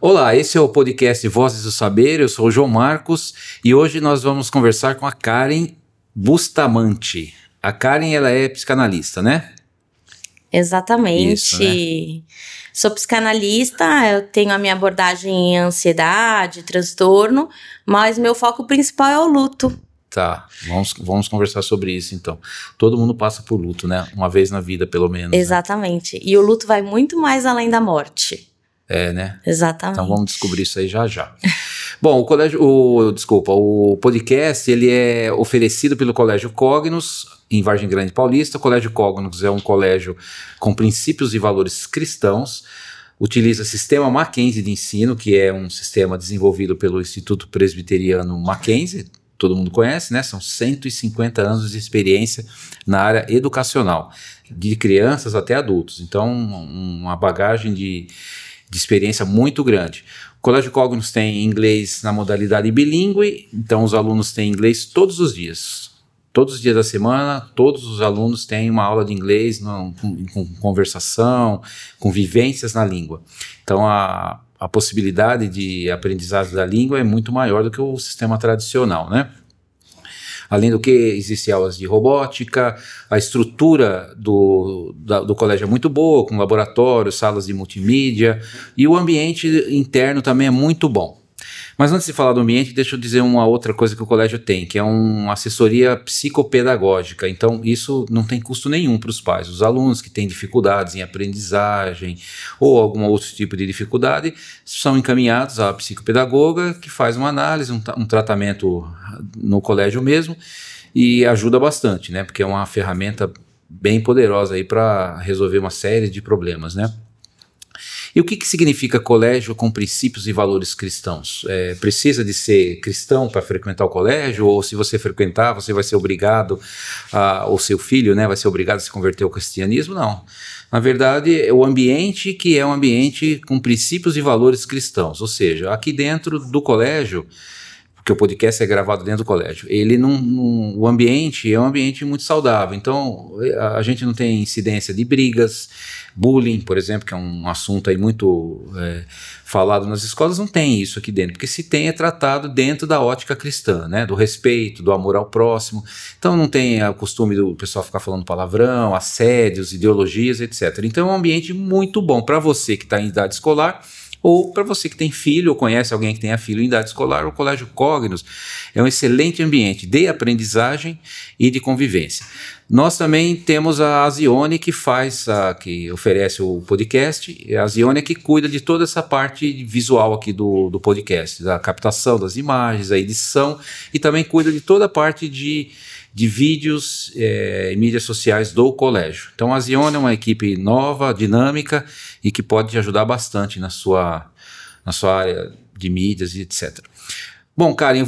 Olá, esse é o podcast Vozes do Saber, eu sou o João Marcos e hoje nós vamos conversar com a Karen Bustamante. A Karen, ela é psicanalista, né? Exatamente. Isso, né? Sou psicanalista, eu tenho a minha abordagem em ansiedade, transtorno, mas meu foco principal é o luto. Tá, vamos conversar sobre isso então. Todo mundo passa por luto, né? Uma vez na vida, pelo menos. Exatamente. Né? E o luto vai muito mais além da morte. É, né? Exatamente. Então vamos descobrir isso aí já já. Bom, o podcast, ele é oferecido pelo Colégio Cognos, em Vargem Grande Paulista. O Colégio Cognos é um colégio com princípios e valores cristãos, utiliza sistema Mackenzie de ensino, que é um sistema desenvolvido pelo Instituto Presbiteriano Mackenzie, todo mundo conhece, né? São 150 anos de experiência na área educacional, de crianças até adultos. Então, uma bagagem de experiência muito grande. O Colégio Cognos tem inglês na modalidade bilíngue, então os alunos têm inglês todos os dias. Todos os dias da semana, todos os alunos têm uma aula de inglês com conversação, com vivências na língua. Então a possibilidade de aprendizagem da língua é muito maior do que o sistema tradicional, né? Além do que, existem aulas de robótica, a estrutura do colégio é muito boa, com laboratório, salas de multimídia, e o ambiente interno também é muito bom. Mas antes de falar do ambiente, deixa eu dizer uma outra coisa que o colégio tem, que é uma assessoria psicopedagógica. Então, isso não tem custo nenhum para os pais. Os alunos que têm dificuldades em aprendizagem ou algum outro tipo de dificuldade são encaminhados à psicopedagoga, que faz uma análise, um tratamento no colégio mesmo, e ajuda bastante, né? Porque é uma ferramenta bem poderosa aí para resolver uma série de problemas, né? E o que significa colégio com princípios e valores cristãos? Precisa de ser cristão para frequentar o colégio? Ou se você frequentar, você vai ser obrigado, ou seu filho, né, vai ser obrigado a se converter ao cristianismo? Não. Na verdade, é o ambiente que é um ambiente com princípios e valores cristãos. Ou seja, aqui dentro do colégio, porque o podcast é gravado dentro do colégio, o ambiente é um ambiente muito saudável. Então, a gente não tem incidência de brigas, bullying, por exemplo, que é um assunto aí muito falado nas escolas, não tem isso aqui dentro, porque se tem é tratado dentro da ótica cristã, né, do respeito, do amor ao próximo. Então não tem o costume do pessoal ficar falando palavrão, assédios, ideologias, etc. Então é um ambiente muito bom para você que está em idade escolar, ou para você que tem filho ou conhece alguém que tenha filho em idade escolar. O Colégio Cognos é um excelente ambiente de aprendizagem e de convivência. Nós também temos a Zione, que oferece o podcast. A Zione é que cuida de toda essa parte visual aqui do podcast, da captação das imagens, a edição, e também cuida de toda a parte de vídeos e mídias sociais do colégio. Então a Zione é uma equipe nova, dinâmica e que pode te ajudar bastante na sua área de mídias e etc. Bom, Karen,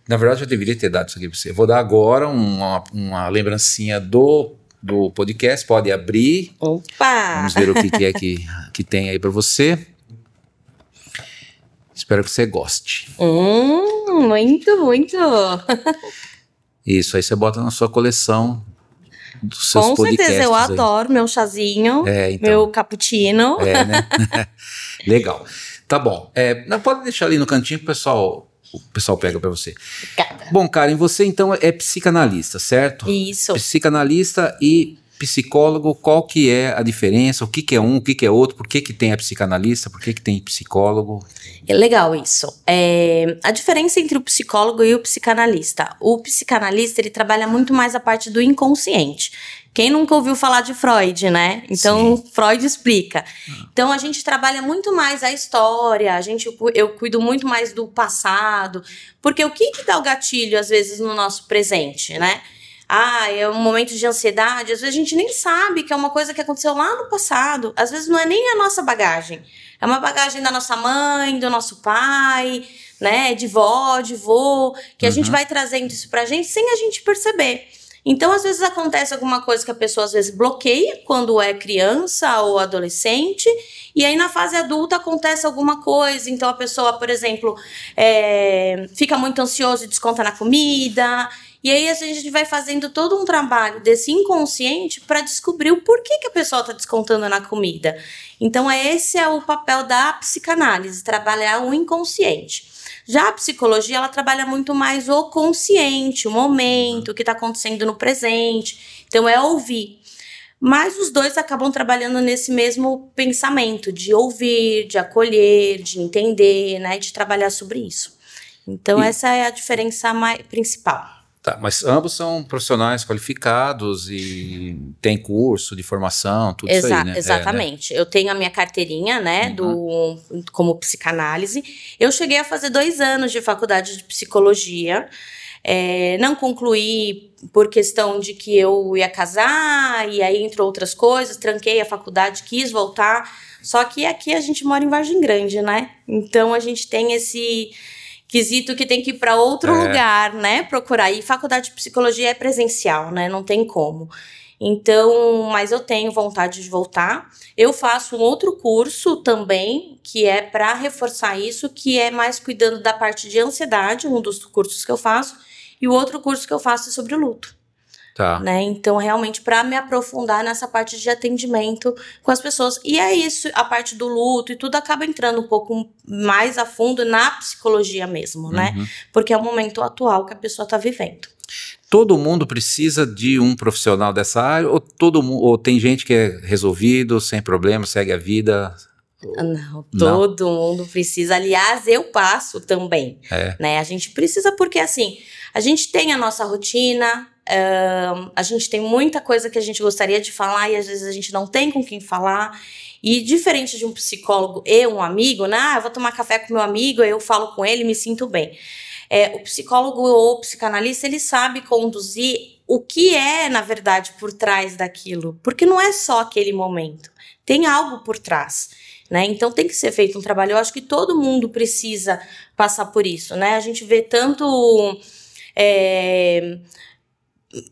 na verdade eu deveria ter dado isso aqui para você. Vou dar agora uma lembrancinha do podcast. Pode abrir. Opa! Vamos ver o que é que tem aí para você. Espero que você goste. Muito, muito. Isso, aí você bota na sua coleção dos seus podcasts. Com certeza, eu adoro meu chazinho, então, meu cappuccino. Né? Legal. Tá bom. Pode deixar ali no cantinho que o pessoal pega pra você. Obrigada. Bom, Karen, você então é psicanalista, certo? Isso. Psicanalista e psicólogo, qual que é a diferença? O que é um, o que é outro? Por que tem a psicanalista? Por que tem psicólogo? É legal isso. A diferença entre o psicólogo e o psicanalista. O psicanalista, ele trabalha muito mais a parte do inconsciente. Quem nunca ouviu falar de Freud, né? Então, sim, Freud explica. Então, a gente trabalha muito mais a história, eu cuido muito mais do passado, porque o que dá o gatilho, às vezes, no nosso presente, né? É um momento de ansiedade, às vezes a gente nem sabe que é uma coisa que aconteceu lá no passado, às vezes não é nem a nossa bagagem, é uma bagagem da nossa mãe, do nosso pai, né, de vó, de vô, que a gente vai trazendo isso pra gente sem a gente perceber. Então, às vezes acontece alguma coisa que a pessoa às vezes bloqueia quando é criança ou adolescente, e aí na fase adulta acontece alguma coisa. Então a pessoa, por exemplo, fica muito ansiosa e desconta na comida, E aí a gente vai fazendo todo um trabalho desse inconsciente para descobrir o porquê que a pessoa está descontando na comida. Então esse é o papel da psicanálise, trabalhar o inconsciente. Já a psicologia, ela trabalha muito mais o consciente, o momento, o que está acontecendo no presente. Então é ouvir. Mas os dois acabam trabalhando nesse mesmo pensamento de ouvir, de acolher, de entender, né, de trabalhar sobre isso. Então essa é a diferença principal. Tá, mas ambos são profissionais qualificados e tem curso de formação, tudo isso aí, né? Exatamente. Eu tenho a minha carteirinha, né, como psicanálise. Eu cheguei a fazer 2 anos de faculdade de psicologia. Não concluí por questão de que eu ia casar, e aí entre outras coisas, tranquei a faculdade, quis voltar. Só que aqui a gente mora em Vargem Grande, né? Então a gente tem esse quesito que tem que ir para outro lugar, né? Procurar. E faculdade de psicologia é presencial, né? Não tem como. Então, mas eu tenho vontade de voltar. Eu faço um outro curso também, que é para reforçar isso, que é mais cuidando da parte de ansiedade, um dos cursos que eu faço. E o outro curso que eu faço é sobre o luto. Tá. Né? Então, realmente, para me aprofundar nessa parte de atendimento com as pessoas. E é isso, a parte do luto e tudo acaba entrando um pouco mais a fundo na psicologia mesmo, né? Porque é o momento atual que a pessoa está vivendo. Todo mundo precisa de um profissional dessa área? Ou tem gente que é resolvido, sem problema, segue a vida? Não, todo mundo precisa. Aliás, eu passo também. Né? A gente precisa porque, assim, a gente tem a nossa rotina, a gente tem muita coisa que a gente gostaria de falar e às vezes a gente não tem com quem falar. E diferente de um psicólogo e um amigo, né? Eu vou tomar café com meu amigo, eu falo com ele e me sinto bem. O psicólogo ou o psicanalista, ele sabe conduzir o que é, na verdade, por trás daquilo. Porque não é só aquele momento. Tem algo por trás. Né? Então tem que ser feito um trabalho. Eu acho que todo mundo precisa passar por isso, né? A gente vê tanto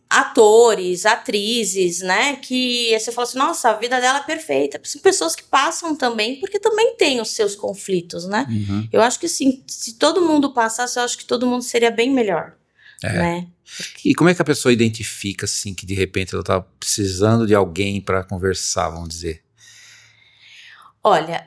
atores, atrizes, né? Que você fala assim, nossa, a vida dela é perfeita. São pessoas que passam também, porque também tem os seus conflitos, né? Eu acho que sim, se todo mundo passasse, eu acho que todo mundo seria bem melhor. Né? E como é que a pessoa identifica, assim, que de repente ela tá precisando de alguém para conversar, vamos dizer? Olha,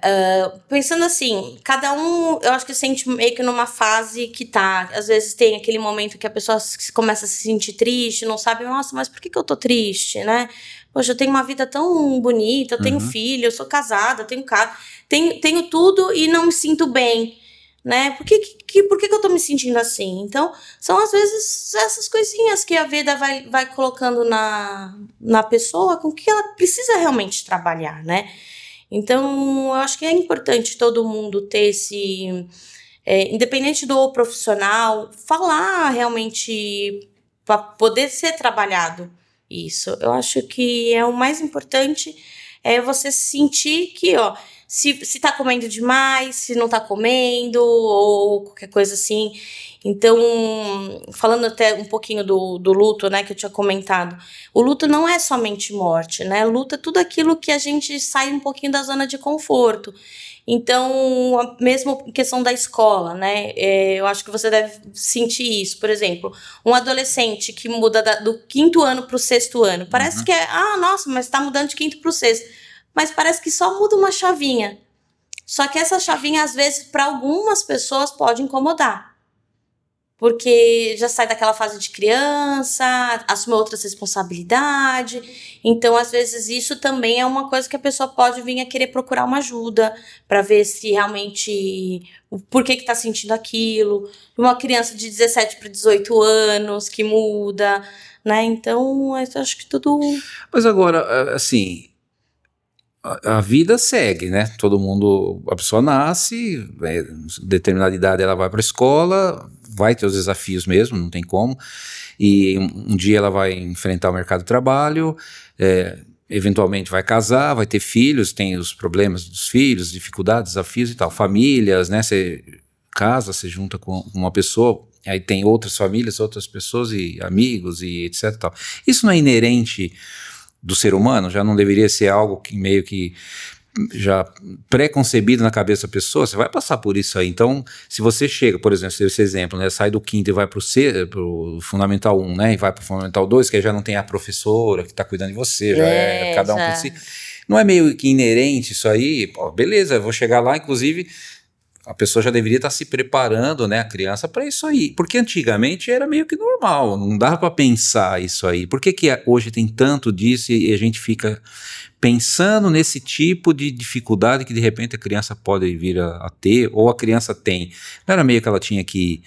pensando assim, cada um, eu acho que sente meio que numa fase que tá, às vezes tem aquele momento que a pessoa começa a se sentir triste, não sabe, nossa, mas por que eu tô triste, né? Poxa, eu tenho uma vida tão bonita, eu tenho filho, eu sou casada, eu tenho casa, tenho tudo e não me sinto bem, né? Por que eu tô me sentindo assim? Então, são às vezes essas coisinhas que a vida vai colocando na pessoa com que ela precisa realmente trabalhar, né? Então, eu acho que é importante todo mundo ter esse, independente do profissional, falar realmente para poder ser trabalhado isso. Eu acho que é o mais importante, é você sentir que, ó, se tá comendo demais, se não tá comendo, ou qualquer coisa assim. Então, falando até um pouquinho do luto, né, que eu tinha comentado, o luto não é somente morte, né, o luto é tudo aquilo que a gente sai um pouquinho da zona de conforto. Então, mesmo em questão da escola, né, eu acho que você deve sentir isso. Por exemplo, um adolescente que muda do 5º ano para o 6º ano, parece que nossa, mas tá mudando de 5º para o 6º, mas parece que só muda uma chavinha. Só que essa chavinha, às vezes, para algumas pessoas pode incomodar. Porque já sai daquela fase de criança, assume outras responsabilidades. Então, às vezes, isso também é uma coisa que a pessoa pode vir a querer procurar uma ajuda para ver se realmente, por que tá sentindo aquilo. Uma criança de 17 para 18 anos que muda, né? Então, eu acho que tudo... Mas agora, assim, a vida segue, né? Todo mundo, a pessoa nasce, determinada idade ela vai para a escola, vai ter os desafios mesmo, não tem como, e um dia ela vai enfrentar o mercado de trabalho, eventualmente vai casar, vai ter filhos, tem os problemas dos filhos, dificuldades, desafios e tal, famílias, né? Você casa, você junta com uma pessoa, aí tem outras famílias, outras pessoas e amigos e etc e tal. Isso não é inerente do ser humano? Já não deveria ser algo que meio que pré-concebido na cabeça da pessoa, você vai passar por isso aí. Então, se você chega, por exemplo, esse exemplo, né, sai do quinto e vai pro Fundamental 1, né, e vai pro Fundamental 2, que aí já não tem a professora que tá cuidando de você, já é cada um por si. Não é meio que inerente isso aí? Pô, beleza, eu vou chegar lá, inclusive... A pessoa já deveria estar se preparando, né, a criança, para isso aí. Porque antigamente era meio que normal, não dava para pensar isso aí. Por que hoje tem tanto disso e a gente fica pensando nesse tipo de dificuldade que de repente a criança pode vir a ter, ou a criança tem? Não era meio que ela tinha que...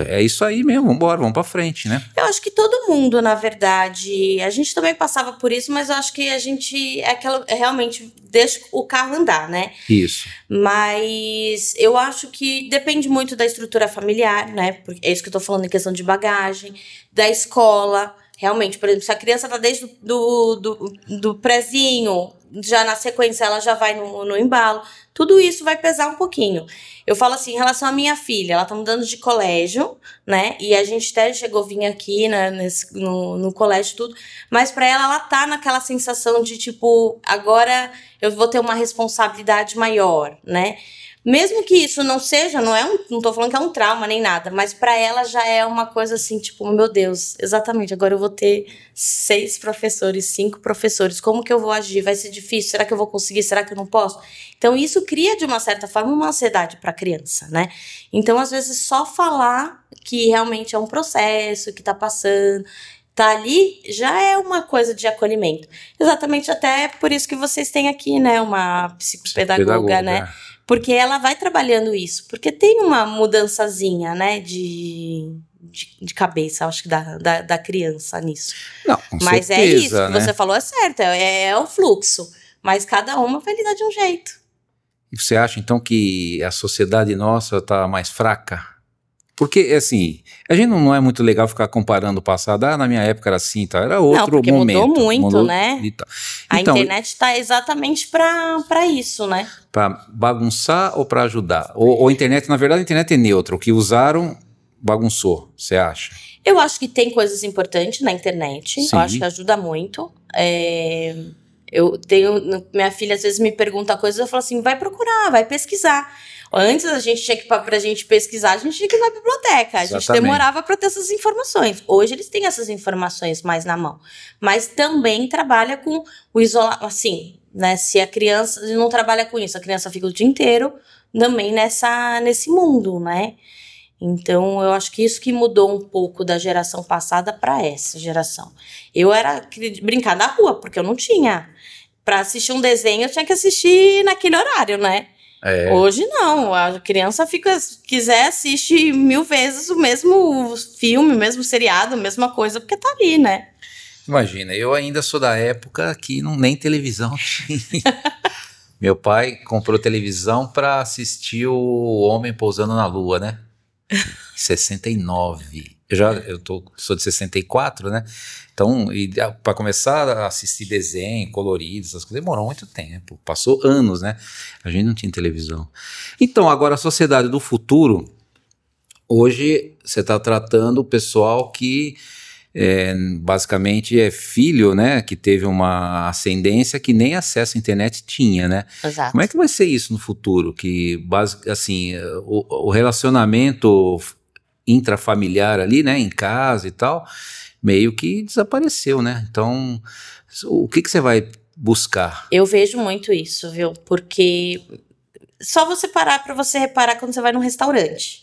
É isso aí mesmo, vamos pra frente, né? Eu acho que todo mundo, na verdade, a gente também passava por isso, mas eu acho que a gente realmente deixa o carro andar, né? Isso. Mas eu acho que depende muito da estrutura familiar, né? Porque é isso que eu tô falando em questão de bagagem, da escola. Realmente, por exemplo, se a criança tá desde do prézinho, já na sequência ela já vai no embalo, tudo isso vai pesar um pouquinho. Eu falo assim, em relação à minha filha, ela tá mudando de colégio, né, e a gente até chegou a vir aqui, né, no colégio tudo, mas pra ela tá naquela sensação de tipo, agora eu vou ter uma responsabilidade maior, né. Mesmo que isso não seja, não tô falando que é um trauma nem nada, mas pra ela já é uma coisa assim, tipo, meu Deus, exatamente, agora eu vou ter 6 professores, 5 professores, como que eu vou agir? Vai ser difícil? Será que eu vou conseguir? Será que eu não posso? Então isso cria, de uma certa forma, uma ansiedade pra criança, né? Então, às vezes, só falar que realmente é um processo, que tá passando... Tá ali, já é uma coisa de acolhimento. Exatamente até por isso que vocês têm aqui, né, uma psicopedagoga, né? Porque ela vai trabalhando isso. Porque tem uma mudançazinha, né, de cabeça, acho que da criança nisso. Não, com Mas certeza, é isso que né? você falou, é certo, é o fluxo. Mas cada uma vai lidar de um jeito. E você acha, então, que a sociedade nossa tá mais fraca? Porque, assim, a gente não é muito legal ficar comparando o passado. Ah, na minha época era assim, tá? Era outro porque momento. Mudou muito, né? A então, internet está exatamente para isso, né? Para bagunçar ou para ajudar? Ou a internet, na verdade, a internet é neutra. O que usaram, bagunçou, você acha? Eu acho que tem coisas importantes na internet. Sim. Eu acho que ajuda muito. Minha filha às vezes me pergunta coisas, eu falo assim, vai procurar, vai pesquisar. Antes a gente tinha que, pra gente pesquisar, a gente tinha que ir na biblioteca. A gente demorava para ter essas informações. Hoje eles têm essas informações mais na mão. Mas também trabalha com o isolamento, assim, né? Se a criança não trabalha com isso, a criança fica o dia inteiro também nesse mundo, né? Então, eu acho que isso que mudou um pouco da geração passada para essa geração. Eu era brincar na rua, porque eu não tinha. Para assistir um desenho, eu tinha que assistir naquele horário, né? Hoje não, a criança quiser assistir 1000 vezes o mesmo filme, o mesmo seriado, a mesma coisa, porque tá ali, né? Imagina, eu ainda sou da época que nem televisão tinha. Meu pai comprou televisão para assistir o Homem Pousando na Lua, né? 69. Sou de 64, né? Então, para começar a assistir desenho, colorido, essas coisas, demorou muito tempo. Passou anos, né? A gente não tinha televisão. Então, agora a sociedade do futuro, hoje você está tratando o pessoal que basicamente é filho, né? Que teve uma ascendência que nem acesso à internet tinha, né? Exato. Como é que vai ser isso no futuro? Que, assim, o relacionamento intrafamiliar ali, né, em casa e tal, meio que desapareceu, né? Então, o que você vai buscar? Eu vejo muito isso, viu? Porque só você parar pra você reparar quando você vai num restaurante.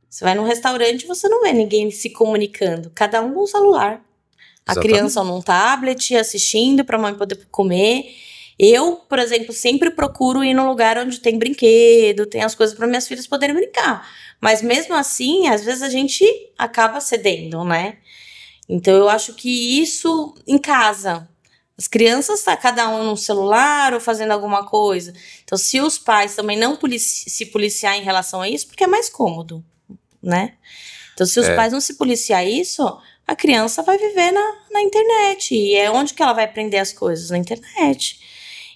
Você vai num restaurante e você não vê ninguém se comunicando, cada um com um celular. A criança num tablet, assistindo pra mãe poder comer. Eu, por exemplo, sempre procuro ir num lugar onde tem brinquedo, tem as coisas para minhas filhas poderem brincar. Mas mesmo assim, às vezes a gente acaba cedendo, né? Então eu acho que isso em casa. As crianças tá cada um no celular ou fazendo alguma coisa. Então se os pais também não se policiar em relação a isso, porque é mais cômodo, né? Então se os pais não se policiar isso, a criança vai viver na internet. E é onde que ela vai aprender as coisas? Na internet.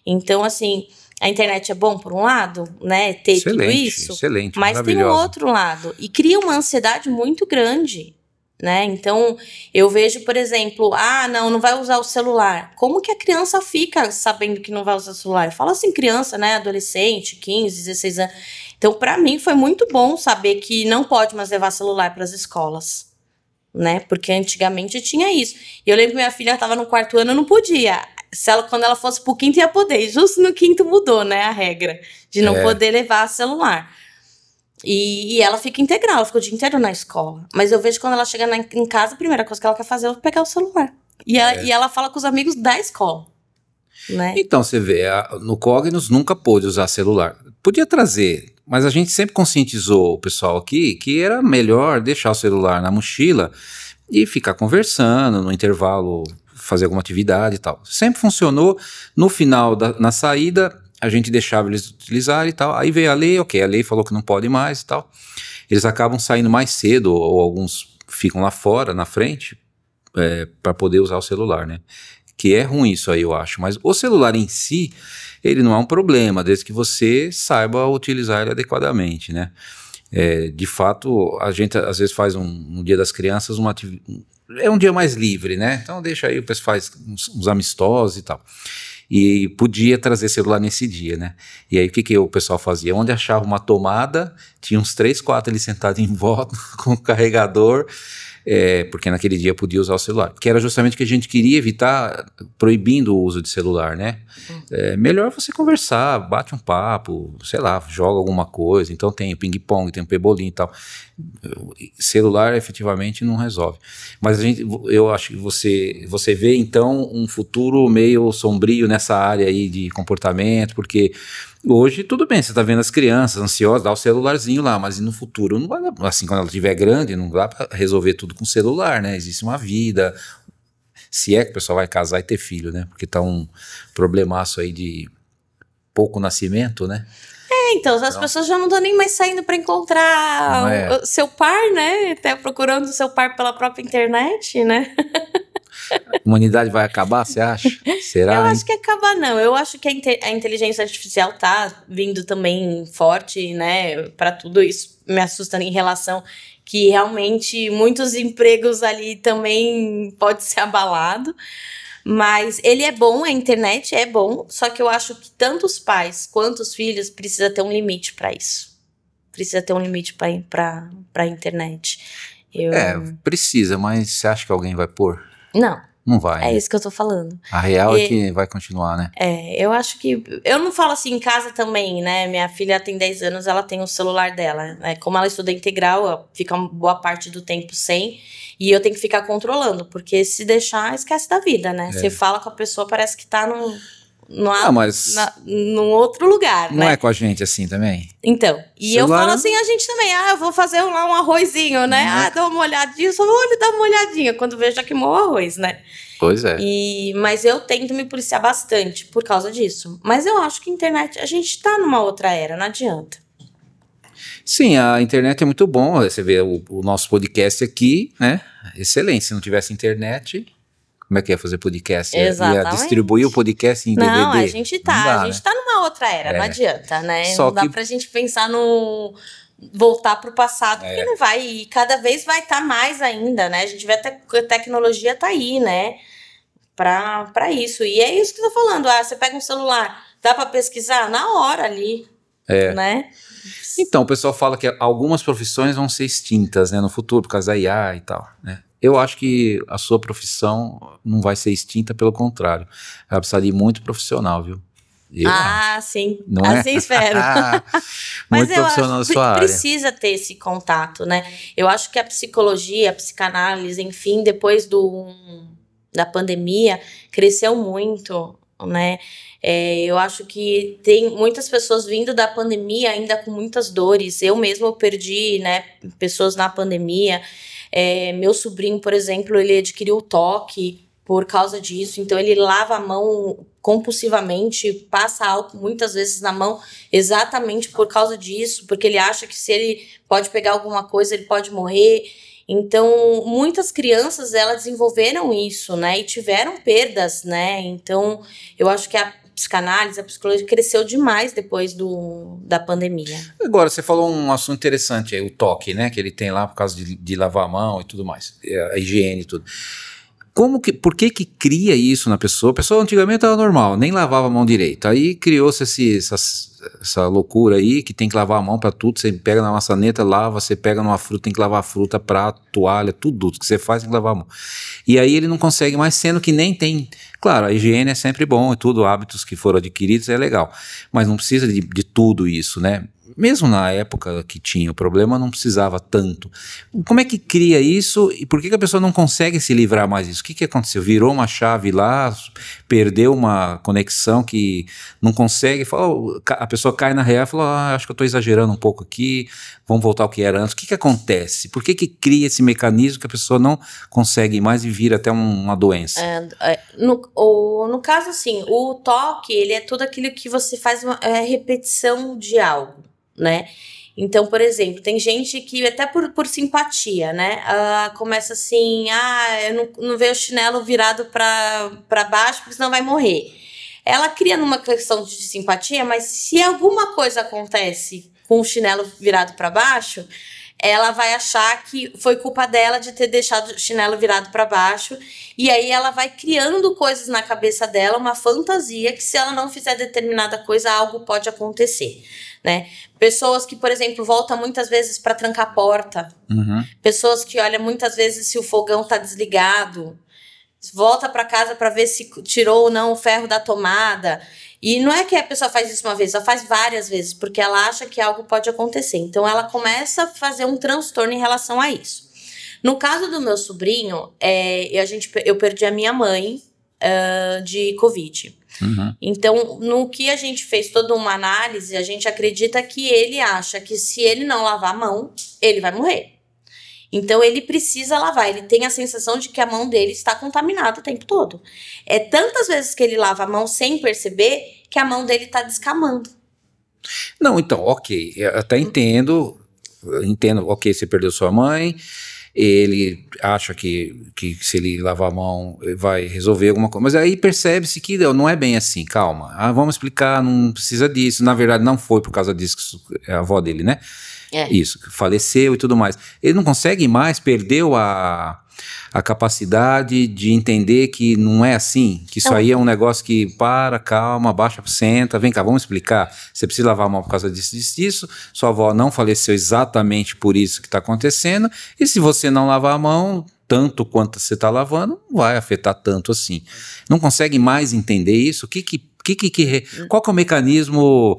Então, assim, a internet é bom por um lado, né? Ter tudo isso. Excelente, mas tem um outro lado. E cria uma ansiedade muito grande. né? Então, eu vejo, por exemplo, não vai usar o celular. Como que a criança fica sabendo que não vai usar o celular? Fala assim, criança, né? Adolescente, 15, 16 anos. Então, para mim, foi muito bom saber que não pode mais levar celular para as escolas, né? Porque antigamente tinha isso. E eu lembro que minha filha estava no 4º ano, não podia. Quando ela fosse pro 5º, ia poder. E justo no 5º mudou, né? A regra de não poder levar celular. E ela fica integral, ela fica o dia inteiro na escola. Mas eu vejo quando ela chega em casa, a primeira coisa que ela quer fazer é pegar o celular. E ela fala com os amigos da escola, né? Então, você vê, no Cognos nunca pôde usar celular. Podia trazer, mas a gente sempre conscientizou o pessoal aqui que era melhor deixar o celular na mochila e ficar conversando no intervalo, fazer alguma atividade e tal. Sempre funcionou. No final, na saída, a gente deixava eles utilizarem e tal. Aí veio a lei, a lei falou que não pode mais e tal. Eles acabam saindo mais cedo, ou alguns ficam lá fora, na frente, para poder usar o celular, né? Que é ruim isso aí, eu acho. Mas o celular em si, ele não é um problema, desde que você saiba utilizar ele adequadamente, né? De fato, a gente às vezes faz no Dia das Crianças é um dia mais livre, né? Então deixa aí, o pessoal faz uns amistosos e tal. E podia trazer celular nesse dia, né? E aí o que o pessoal fazia? Onde achava uma tomada, tinha uns 3, 4 ali sentados em volta com o carregador, porque naquele dia podia usar o celular, que era justamente o que a gente queria evitar, proibindo o uso de celular, né? Melhor você conversar, bate um papo, sei lá, joga alguma coisa. Então tem o ping-pong, tem o pebolim e tal. Celular efetivamente não resolve. Mas eu acho que você vê então um futuro meio sombrio nessa área aí de comportamento, porque hoje tudo bem, você tá vendo as crianças ansiosas, dá o celularzinho lá, mas no futuro não vai, assim, quando ela estiver grande, não dá para resolver tudo com celular, né? Existe uma vida, se é que o pessoal vai casar e ter filho, né? Porque tá um problemaço aí de pouco nascimento, né? Então, as pessoas já não estão nem mais saindo para encontrar o seu par, né? Até procurando o seu par pela própria internet, né? A humanidade vai acabar, você acha? Será? Eu acho que acabar não. Eu acho que a inteligência artificial tá vindo também forte, né? Para tudo isso me assusta em relação que realmente muitos empregos ali também pode ser abalado. Mas ele é bom, a internet é bom, só que eu acho que tanto os pais quanto os filhos precisa ter um limite para isso. Precisa ter um limite para a internet. Precisa, mas você acha que alguém vai pôr? Não. Não vai. É, né? Isso que eu tô falando. A real é que vai continuar, né? Eu acho que... Eu não falo assim em casa também, né? Minha filha tem 10 anos, ela tem o celular dela. Né? Como ela estuda integral, fica uma boa parte do tempo sem. E eu tenho que ficar controlando, porque se deixar, esquece da vida, né? Você fala com a pessoa, parece que tá num outro lugar, não, né? Não é com a gente assim também? Então, e celular... eu falo assim, a gente também, eu vou fazer lá um arrozinho, né? Dá uma olhadinha, só vou dar uma olhadinha quando vejo já queimou o arroz, né? Pois é. Mas eu tento me policiar bastante por causa disso. Mas eu acho que a internet, a gente tá numa outra era, não adianta. Sim, a internet é muito bom, você vê o nosso podcast aqui, né? Excelente, se não tivesse internet... Como é que ia fazer podcast? Exatamente. Ia distribuir o podcast em DVD? Não, a gente tá numa outra era, não adianta, né? Não dá pra gente pensar voltar pro passado, porque não vai, e cada vez vai estar mais ainda, né? A gente vê até que a tecnologia tá aí, né? Pra isso, e é isso que eu tô falando, você pega um celular, dá pra pesquisar na hora ali, né? Então, o pessoal fala que algumas profissões vão ser extintas, né, no futuro, por causa da IA e tal, né? Eu acho que a sua profissão não vai ser extinta, pelo contrário. Ela precisa de muito profissional, viu? Sim. Não assim espero. Muito profissional na sua área. Precisa ter esse contato, né? Eu acho que a psicologia, a psicanálise, enfim, depois da pandemia, cresceu muito, né? Eu acho que tem muitas pessoas vindo da pandemia ainda com muitas dores. Eu mesma perdi, né, pessoas na pandemia. Meu sobrinho, por exemplo, ele adquiriu toque por causa disso, então ele lava a mão compulsivamente, passa álcool muitas vezes na mão exatamente por causa disso, porque ele acha que se ele pode pegar alguma coisa, ele pode morrer. Então, muitas crianças, elas desenvolveram isso, né, e tiveram perdas, né, então eu acho que psicanálise, a psicologia cresceu demais depois da pandemia. Agora, você falou um assunto interessante aí, o toque, né? Que ele tem lá por causa de lavar a mão e tudo mais, a higiene e tudo. Por que cria isso na pessoa? A pessoa antigamente estava normal, nem lavava a mão direito. Aí criou-se essa loucura aí, que tem que lavar a mão para tudo. Você pega na maçaneta, lava, você pega numa fruta, tem que lavar a fruta, prato, toalha, tudo que você faz tem que lavar a mão. E aí ele não consegue mais, sendo que nem tem... Claro, a higiene é sempre bom e tudo, hábitos que foram adquiridos é legal. Mas não precisa de tudo isso, né? Mesmo na época que tinha o problema, não precisava tanto. Como é que cria isso e por que a pessoa não consegue se livrar mais disso? O que aconteceu? Virou uma chave lá, perdeu uma conexão que não consegue, a pessoa cai na real e fala, acho que eu estou exagerando um pouco aqui, vamos voltar ao que era antes. O que acontece? Por que cria esse mecanismo que a pessoa não consegue mais e vira até uma doença? No caso, assim, o toque, ele é tudo aquilo que você faz uma repetição de algo, né? Então, por exemplo, tem gente que até por simpatia, né? Começa assim, eu não vejo o chinelo virado para baixo porque senão vai morrer. Ela cria numa questão de simpatia, mas se alguma coisa acontece com o chinelo virado para baixo, ela vai achar que foi culpa dela de ter deixado o chinelo virado para baixo, e aí ela vai criando coisas na cabeça dela, uma fantasia que se ela não fizer determinada coisa, algo pode acontecer, né? Pessoas que, por exemplo, voltam muitas vezes para trancar a porta, pessoas que olham muitas vezes se o fogão tá desligado, volta para casa para ver se tirou ou não o ferro da tomada. E não é que a pessoa faz isso uma vez, ela faz várias vezes, porque ela acha que algo pode acontecer. Então, ela começa a fazer um transtorno em relação a isso. No caso do meu sobrinho, eu perdi a minha mãe de Covid. Então, no que a gente fez toda uma análise, a gente acredita que ele acha que se ele não lavar a mão, ele vai morrer. Então, ele precisa lavar, ele tem a sensação de que a mão dele está contaminada o tempo todo. É tantas vezes que ele lava a mão sem perceber que a mão dele está descamando. Não, então, ok, eu até entendo, ok, você perdeu sua mãe, ele acha que se ele lavar a mão vai resolver alguma coisa, mas aí percebe-se que não é bem assim, calma, vamos explicar, não precisa disso, na verdade não foi por causa disso que a avó dele, né? Isso, faleceu e tudo mais. Ele não consegue mais, perdeu a capacidade de entender que não é assim, que isso aí é um negócio que calma, baixa, senta, vem cá, vamos explicar. Você precisa lavar a mão por causa disso, sua avó não faleceu exatamente por isso que está acontecendo, e se você não lavar a mão, tanto quanto você está lavando, não vai afetar tanto assim. Não consegue mais entender isso? Qual que é o mecanismo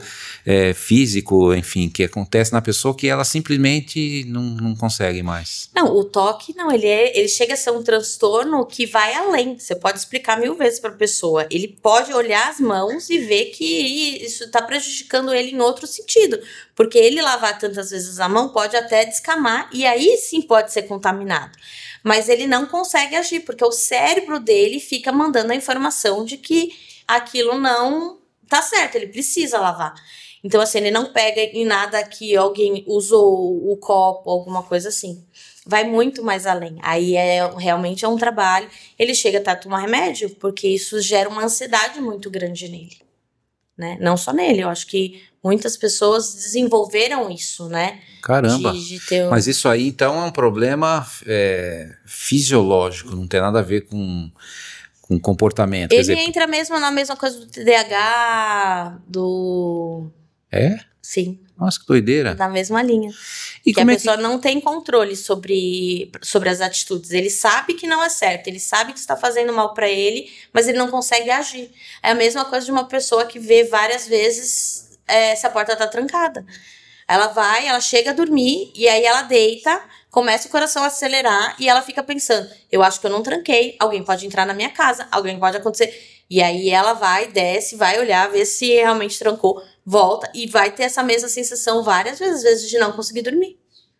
físico, enfim, que acontece na pessoa que ela simplesmente não consegue mais? Não, o toque não, ele chega a ser um transtorno que vai além. Você pode explicar 1000 vezes para a pessoa. Ele pode olhar as mãos e ver que isso está prejudicando ele em outro sentido. Porque ele lavar tantas vezes a mão pode até descamar e aí sim pode ser contaminado. Mas ele não consegue agir, porque o cérebro dele fica mandando a informação de que aquilo não tá certo, ele precisa lavar. Então, assim, ele não pega em nada que alguém usou o copo, alguma coisa assim. Vai muito mais além. Aí realmente é um trabalho. Ele chega até a tomar remédio, porque isso gera uma ansiedade muito grande nele, né? Não só nele, eu acho que muitas pessoas desenvolveram isso, né? Caramba, mas isso aí então é um problema fisiológico, não tem nada a ver com comportamento. Ele entra mesmo na mesma coisa do TDAH, do... É? Sim. Nossa, que doideira. Na mesma linha. E que a pessoa não tem controle sobre as atitudes. Ele sabe que não é certo, ele sabe que está fazendo mal para ele, mas ele não consegue agir. É a mesma coisa de uma pessoa que vê várias vezes se a porta está trancada. Ela chega a dormir e aí ela deita, começa o coração a acelerar e ela fica pensando, eu acho que eu não tranquei, alguém pode entrar na minha casa, alguém pode acontecer. E aí ela vai, desce, vai olhar, ver se realmente trancou, volta e vai ter essa mesma sensação várias vezes de não conseguir dormir.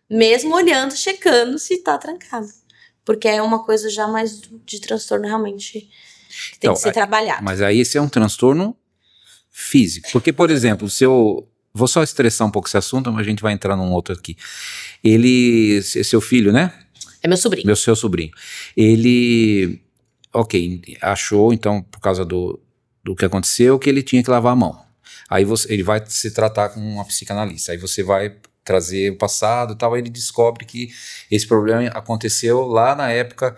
Mesmo olhando, checando se tá trancado. Porque é uma coisa já mais de transtorno realmente que tem que ser trabalhado. Mas aí esse é um transtorno físico. Porque, por exemplo, se eu... Vou só estressar um pouco esse assunto, mas a gente vai entrar num outro aqui. Seu filho, né? É meu sobrinho. Seu sobrinho. Ele, ok, achou, então, por causa do do que aconteceu que ele tinha que lavar a mão. Aí ele vai se tratar com uma psicanalista. Aí você vai trazer o passado e tal. Aí ele descobre que esse problema aconteceu lá na época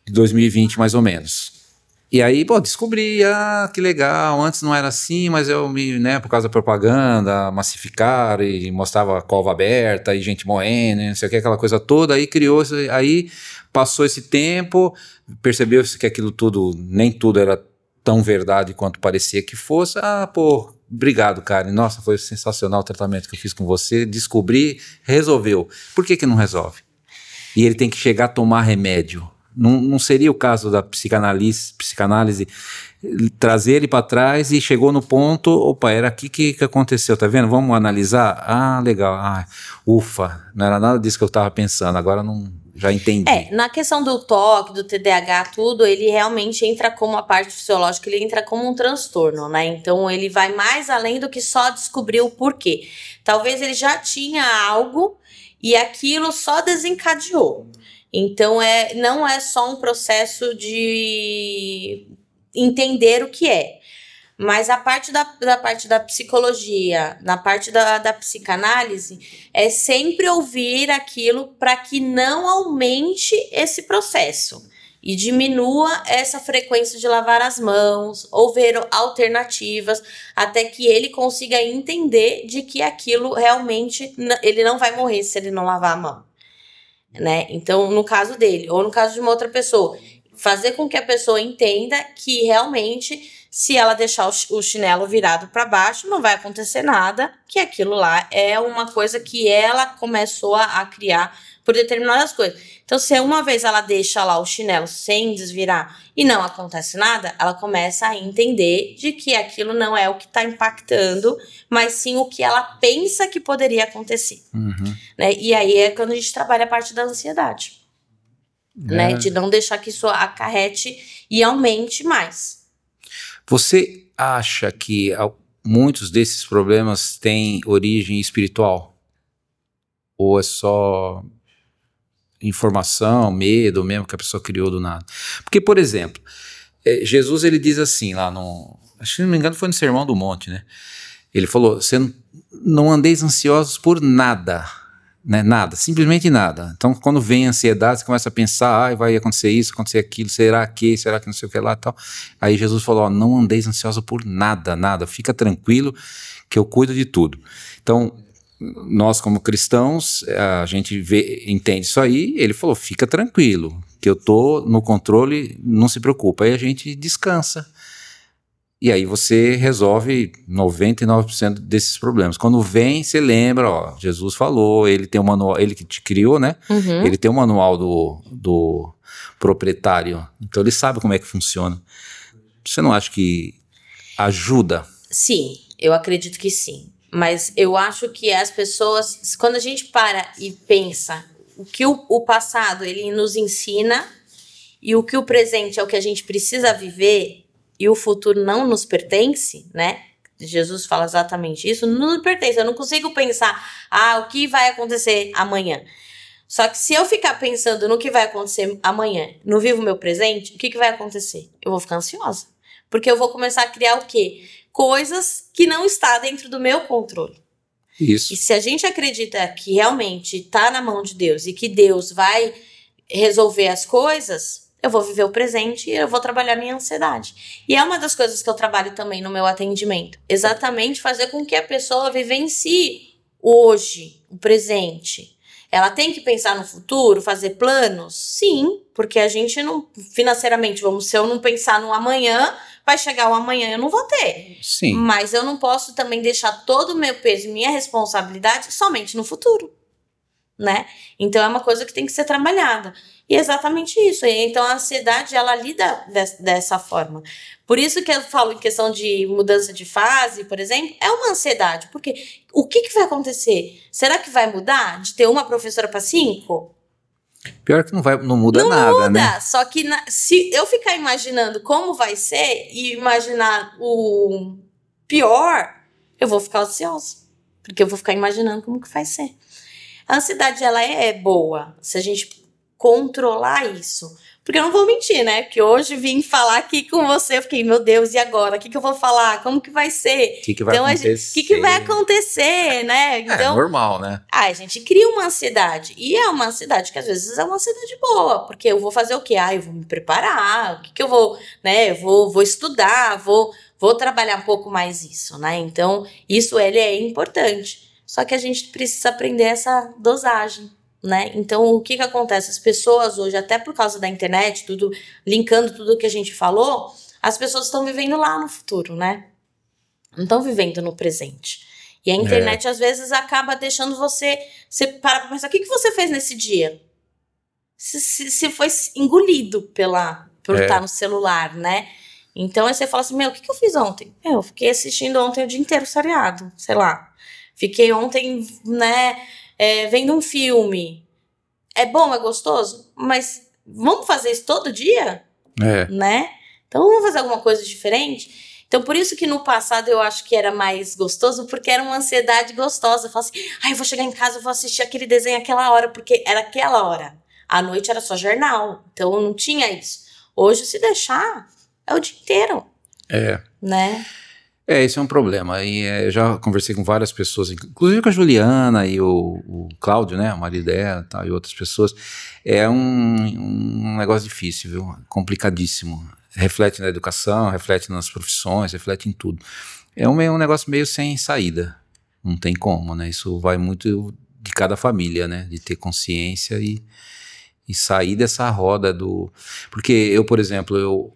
de 2020, mais ou menos. E aí, pô, descobri, que legal, antes não era assim, mas né, por causa da propaganda, massificaram e mostrava a cova aberta e gente morrendo, não sei o que, aquela coisa toda, aí aí passou esse tempo, percebeu-se que aquilo tudo, nem tudo era tão verdade quanto parecia que fosse. Pô, obrigado, Karen, nossa, foi sensacional o tratamento que eu fiz com você, descobri, resolveu. Por que não resolve? E ele tem que chegar a tomar remédio. Não seria o caso da psicanálise trazer ele para trás e chegou no ponto, opa, era aqui que aconteceu, tá vendo? Vamos analisar? Legal, ufa, não era nada disso que eu estava pensando, agora já entendi. Na questão do TOC, do TDAH, tudo, ele realmente entra como a parte fisiológica, ele entra como um transtorno, né? Então ele vai mais além do que só descobrir o porquê. Talvez ele já tinha algo e aquilo só desencadeou. Então, não é só um processo de entender o que é. Mas a parte da psicologia, na parte da psicanálise, é sempre ouvir aquilo para que não aumente esse processo e diminua essa frequência de lavar as mãos ou ver alternativas até que ele consiga entender de que aquilo realmente ele não vai morrer se ele não lavar a mão. Né? Então, no caso dele, ou no caso de uma outra pessoa, fazer com que a pessoa entenda que realmente, se ela deixar o chinelo virado para baixo, não vai acontecer nada, que aquilo lá é uma coisa que ela começou a criar por determinadas coisas. Então, se uma vez ela deixa lá o chinelo sem desvirar e não acontece nada, ela começa a entender de que aquilo não é o que está impactando, mas sim o que ela pensa que poderia acontecer. Uhum. Né? E aí é quando a gente trabalha a parte da ansiedade. Né? De não deixar que isso acarrete e aumente mais. Você acha que muitos desses problemas têm origem espiritual? Ou é só informação, medo mesmo que a pessoa criou do nada? Porque, por exemplo, Jesus ele diz assim lá acho que se não me engano foi no Sermão do Monte, né? Ele falou, não andeis ansiosos por nada, né? Nada, simplesmente nada. Então quando vem a ansiedade, você começa a pensar, vai acontecer isso, acontecer aquilo, será que não sei o que lá e tal. Aí Jesus falou, não andeis ansiosos por nada, fica tranquilo que eu cuido de tudo. Então, nós como cristãos, a gente entende isso aí, ele falou, fica tranquilo, que eu tô no controle, não se preocupa. Aí a gente descansa. E aí você resolve 99% desses problemas. Quando vem, você lembra, Jesus falou, ele tem um manual, ele que te criou, né? Uhum. Ele tem um manual do proprietário, então ele sabe como é que funciona. Você não acha que ajuda? Sim, eu acredito que sim. Mas eu acho que as pessoas, quando a gente para e pensa o que o passado ele nos ensina e o que o presente é o que a gente precisa viver e o futuro não nos pertence, né? Jesus fala exatamente isso, não nos pertence. Eu não consigo pensar, o que vai acontecer amanhã. Só que se eu ficar pensando no que vai acontecer amanhã, não vivo o meu presente, o que vai acontecer? Eu vou ficar ansiosa. Porque eu vou começar a criar o quê? Coisas que não está dentro do meu controle. Isso. E se a gente acredita que realmente está na mão de Deus e que Deus vai resolver as coisas, eu vou viver o presente e eu vou trabalhar minha ansiedade. E é uma das coisas que eu trabalho também no meu atendimento. Exatamente fazer com que a pessoa vivencie hoje, o presente. Ela tem que pensar no futuro, fazer planos? Sim, porque a gente não, financeiramente, se eu não pensar no amanhã, vai chegar o amanhã, eu não vou ter. Sim. Mas eu não posso também deixar todo o meu peso e minha responsabilidade somente no futuro, né? Então é uma coisa que tem que ser trabalhada. E é exatamente isso. Então a ansiedade, ela lida dessa forma. Por isso que eu falo em questão de mudança de fase, por exemplo, é uma ansiedade. Porque o que vai acontecer? Será que vai mudar de ter uma professora para 5? Pior que não muda nada, né? Só que se eu ficar imaginando como vai ser e imaginar o pior, eu vou ficar ansiosa. Porque eu vou ficar imaginando como que vai ser. A ansiedade, ela é boa se a gente controlar isso. Porque eu não vou mentir, né? Porque hoje vim falar aqui com você, eu fiquei, meu Deus, e agora? O que eu vou falar? Como que vai ser? O que vai acontecer? O que vai acontecer, né? Então, é normal, né? A gente cria uma ansiedade. E é uma ansiedade que às vezes é uma ansiedade boa. Porque eu vou fazer o quê? Eu vou me preparar. O que eu vou, né? Eu vou estudar, vou trabalhar um pouco mais isso, né? Então, isso ele é importante. Só que a gente precisa aprender essa dosagem, né? Então, o que acontece? As pessoas hoje, até por causa da internet, tudo linkando tudo que a gente falou, as pessoas estão vivendo lá no futuro, né? Não estão vivendo no presente. E a internet, às vezes, acaba deixando você parar pra pensar, o que você fez nesse dia? Se foi engolido por estar no celular, né? Então, aí você fala assim, o que eu fiz ontem? Eu fiquei assistindo ontem o dia inteiro seriado, sei lá. Fiquei ontem, né... vendo um filme, é bom, é gostoso, mas vamos fazer isso todo dia? Né? Então vamos fazer alguma coisa diferente? Então por isso que no passado eu acho que era mais gostoso, porque era uma ansiedade gostosa. Eu falo assim, eu vou chegar em casa, eu vou assistir aquele desenho aquela hora, porque era aquela hora. À noite era só jornal, então eu não tinha isso. Hoje, se deixar, é o dia inteiro. Né? Esse é um problema, e eu já conversei com várias pessoas, inclusive com a Juliana e o Cláudio, né, o marido dela e outras pessoas. É um negócio difícil, viu? Complicadíssimo. Reflete na educação, reflete nas profissões, reflete em tudo. É um negócio meio sem saída, não tem como, né? Isso vai muito de cada família, né, de ter consciência e sair dessa roda Porque eu, por exemplo,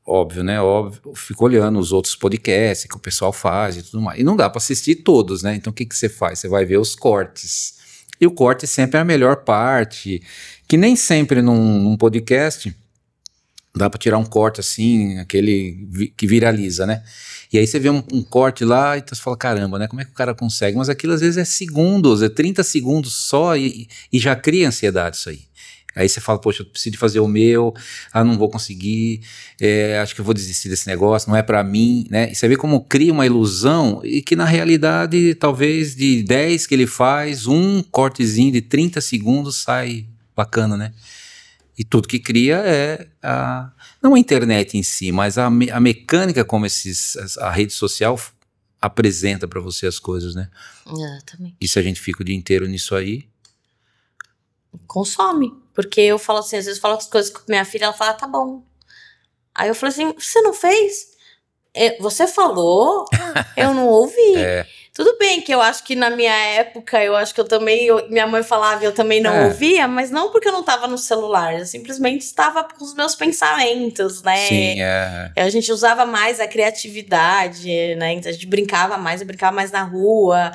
óbvio, né? Óbvio, eu fico olhando os outros podcasts que o pessoal faz e tudo mais. E não dá para assistir todos, né? Então o que você faz? Você vai ver os cortes. E o corte sempre é a melhor parte. Que nem sempre num podcast dá para tirar um corte assim, aquele que viraliza, né? E aí você vê um corte lá e você fala, caramba, né? Como é que o cara consegue? Mas aquilo às vezes é segundos, é 30 segundos só e já cria ansiedade isso aí. Aí você fala, poxa, eu preciso de fazer o meu, não vou conseguir, acho que eu vou desistir desse negócio, não é pra mim, né? E você vê como cria uma ilusão e que na realidade, talvez de 10 que ele faz, um cortezinho de 30 segundos sai bacana, né? E tudo que cria não a internet em si, mas a mecânica como a rede social apresenta pra você as coisas, né? Exatamente. E se a gente fica o dia inteiro nisso aí... Consome. Porque eu falo assim, às vezes eu falo as coisas com minha filha, ela fala, tá bom. Aí eu falo assim, você não fez? Você falou, eu não ouvi. Tudo bem que eu acho que na minha época, eu acho que minha mãe falava e eu também não ouvia, mas não porque eu não estava no celular, eu simplesmente estava com os meus pensamentos, né? Sim, A gente usava mais a criatividade, né? Então a gente brincava mais, eu brincava mais na rua.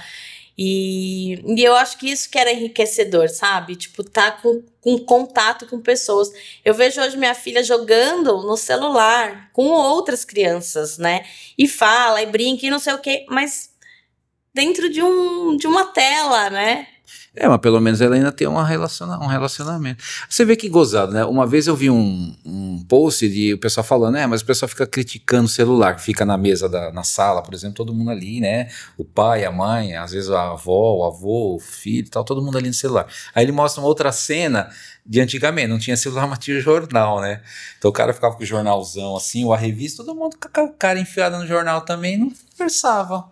E eu acho que isso que era enriquecedor, sabe? Tipo, tá com contato com pessoas. Eu vejo hoje minha filha jogando no celular com outras crianças, né? E fala, e brinca, e não sei o quê, mas dentro de uma tela, né? Mas pelo menos ela ainda tem um relacionamento. Você vê que gozado, né? Uma vez eu vi um post de o pessoal falando, mas o pessoal fica criticando o celular, que fica na mesa, na sala, por exemplo, todo mundo ali, né? O pai, a mãe, às vezes a avó, o avô, o filho e tal, todo mundo ali no celular. Aí ele mostra uma outra cena de antigamente, não tinha celular, mas tinha jornal, né? Então o cara ficava com o jornalzão assim, ou a revista, todo mundo com a cara enfiada no jornal também, não conversava.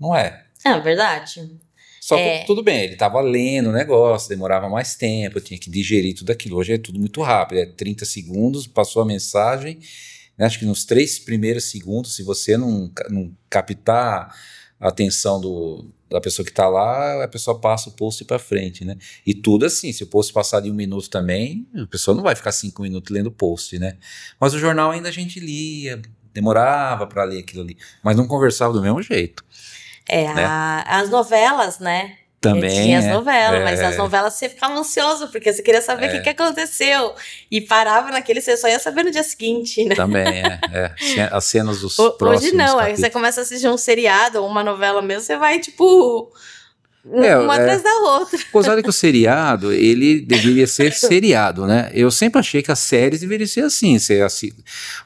Não é? É verdade. Só que tudo bem, ele estava lendo o negócio, demorava mais tempo, eu tinha que digerir tudo aquilo. Hoje é tudo muito rápido, 30 segundos, passou a mensagem, né, acho que nos 3 primeiros segundos, se você não captar a atenção da pessoa que está lá, a pessoa passa o post para frente, né? E tudo assim, se o post passar de 1 minuto também, a pessoa não vai ficar 5 minutos lendo o post, né? Mas o jornal ainda a gente lia, demorava para ler aquilo ali, mas não conversava do mesmo jeito. Né? As novelas, né? Também. Tinha as novelas, mas as novelas você ficava ansioso, porque você queria saber o que aconteceu. E parava naquele, você só ia saber no dia seguinte, né? Também, as cenas dos próximos Hoje não, capítulos. aí você começa a assistir um seriado ou uma novela mesmo, você vai, tipo, uma atrás da outra. Gozado que o seriado, ele deveria ser seriado, né? Eu sempre achei que as séries deveriam ser assim,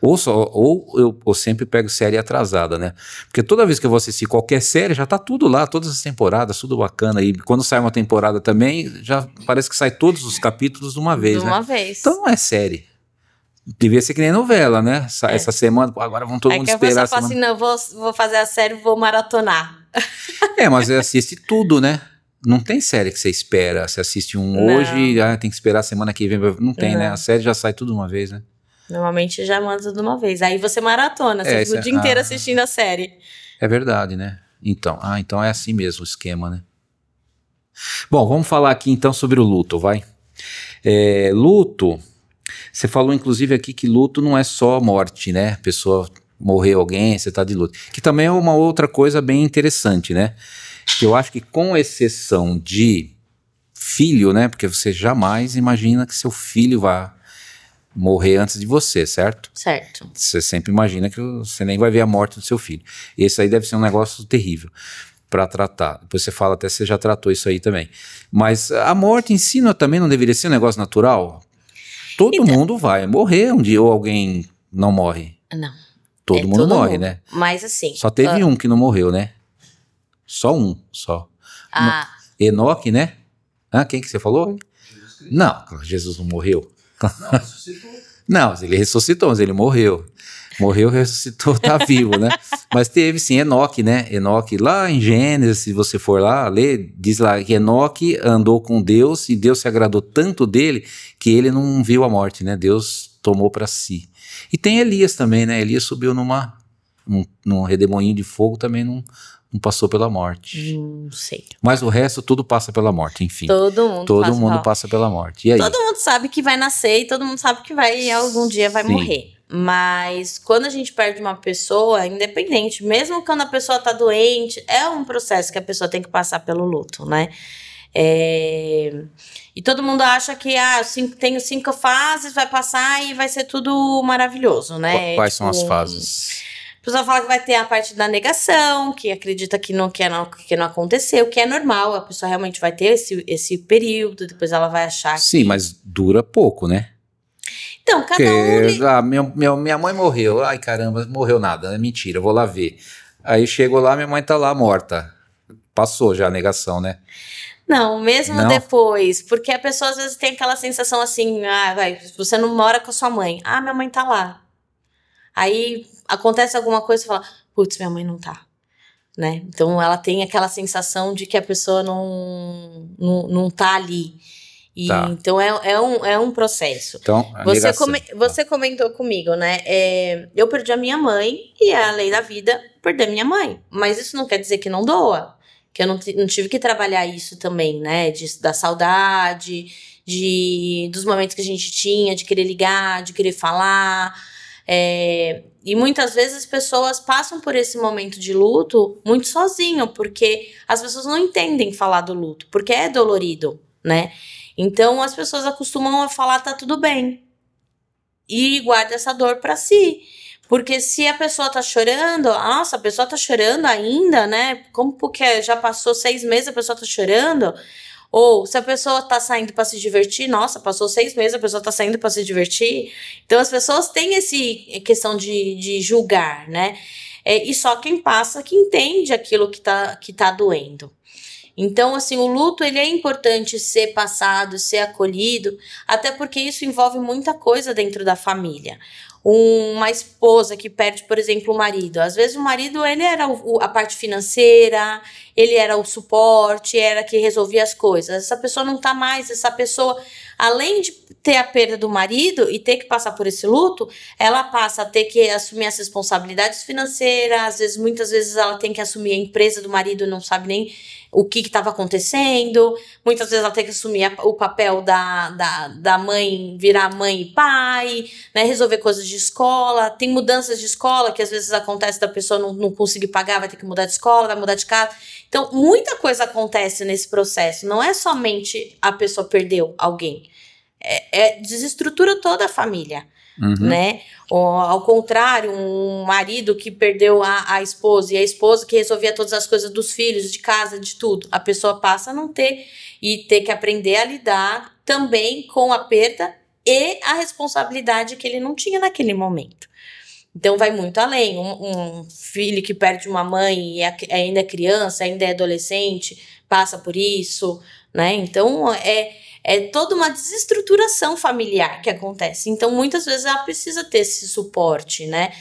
ou eu sempre pego série atrasada, né? Porque toda vez que eu vou assistir qualquer série, já tá tudo lá, todas as temporadas, tudo bacana. E quando sai uma temporada também, já parece que sai todos os capítulos de uma vez, né? De uma vez. Então não é série. Devia ser que nem novela, né? Essa semana, agora vamos todo mundo esperar. Aí que a pessoa fala assim, não, vou fazer a série, vou maratonar. Mas você assiste tudo, né? Não tem série que você espera. Você assiste hoje, tem que esperar a semana que vem. Não tem, né? A série já sai tudo de uma vez, né? Normalmente já manda tudo de uma vez. Aí você maratona, você fica o dia inteiro assistindo a série. É verdade, né? Então é assim mesmo o esquema, né? Bom, vamos falar aqui então sobre o luto, vai. Luto, você falou inclusive aqui que luto não é só morte, né? A pessoa morreu alguém, você tá de luto. Que também é uma outra coisa bem interessante, né? Que eu acho que com exceção de filho, né? Porque você jamais imagina que seu filho vá morrer antes de você, certo? Certo. Você sempre imagina que você nem vai ver a morte do seu filho. Esse aí deve ser um negócio terrível para tratar. Depois você fala até se você já tratou isso aí também. Mas a morte em si também não deveria ser um negócio natural? Todo mundo vai morrer um dia, ou alguém não morre? Não. Todo mundo morre, né? Mas assim... Só teve um que não morreu, né? Só um, só. Enoque, né? Quem que você falou? Não, Jesus não morreu. Não, ressuscitou. Não, ele ressuscitou, mas ele morreu. Morreu, ressuscitou, tá vivo, né? Mas teve sim Enoque, né? Enoque, lá em Gênesis, se você for lá ler, diz lá que Enoque andou com Deus e Deus se agradou tanto dele que ele não viu a morte, né? Deus tomou para si. E tem Elias também, né? Elias subiu num redemoinho de fogo, também não passou pela morte. Não sei. Mas o resto tudo passa pela morte, enfim. Todo mundo passa pela morte. E aí? Todo mundo sabe que vai nascer e todo mundo sabe que algum dia vai morrer. Mas quando a gente perde uma pessoa, independente, mesmo quando a pessoa tá doente, é um processo que a pessoa tem que passar pelo luto, né? E todo mundo acha que tenho 5 fases, vai passar e vai ser tudo maravilhoso, né? Quais são as fases? A pessoa fala que vai ter a parte da negação, que acredita que não aconteceu, que é normal, a pessoa realmente vai ter esse período, depois ela vai achar Sim, mas dura pouco, né? Então, cada minha mãe morreu. Ai, caramba, não morreu nada. É mentira, eu vou lá ver. Aí chego lá, minha mãe tá lá morta. Passou já a negação, né? Não, mesmo depois. Porque a pessoa às vezes tem aquela sensação assim, você não mora com a sua mãe. Minha mãe tá lá. Aí acontece alguma coisa e fala, putz, minha mãe não tá. Né? Então ela tem aquela sensação de que a pessoa não tá ali. Então é um processo. Então, você comentou comigo, né? Eu perdi a minha mãe e é a lei da vida perder minha mãe. Mas isso não quer dizer que não doa. Que eu não tive que trabalhar isso também, né? Da saudade, dos momentos que a gente tinha, de querer ligar, de querer falar. E muitas vezes as pessoas passam por esse momento de luto muito sozinho, porque as pessoas não entendem falar do luto, porque é dolorido, né? Então as pessoas acostumam a falar tá tudo bem e guarda essa dor pra si, porque se a pessoa tá chorando, nossa, a pessoa tá chorando ainda, né? Como porque já passou 6 meses a pessoa tá chorando? Ou se a pessoa tá saindo pra se divertir, nossa, passou 6 meses, a pessoa tá saindo pra se divertir. Então as pessoas têm questão de julgar, né? E só quem passa que entende aquilo que tá doendo. Então, assim, o luto, ele é importante ser passado, ser acolhido, até porque isso envolve muita coisa dentro da família. Uma esposa que perde, por exemplo, o marido. Às vezes o marido, ele era a parte financeira, ele era o suporte, era que resolvia as coisas. Essa pessoa não tá mais, essa pessoa, além de ter a perda do marido e ter que passar por esse luto, ela passa a ter que assumir as responsabilidades financeiras, muitas vezes ela tem que assumir a empresa do marido, não sabe nem o que estava acontecendo, muitas vezes ela tem que assumir o papel da mãe, virar mãe e pai, né, resolver coisas de escola, tem mudanças de escola que às vezes acontece da pessoa não conseguir pagar, vai ter que mudar de escola, vai mudar de casa, então muita coisa acontece nesse processo, não é somente a pessoa perdeu alguém, desestrutura toda a família. né? Ou, ao contrário, um marido que perdeu a esposa e a esposa que resolvia todas as coisas dos filhos, de casa, de tudo. A pessoa passa a não ter e ter que aprender a lidar também com a perda e a responsabilidade que ele não tinha naquele momento. Então vai muito além. Um filho que perde uma mãe e ainda é criança, ainda é adolescente, passa por isso, né? Então é toda uma desestruturação familiar que acontece. Então, muitas vezes, ela precisa ter esse suporte, né?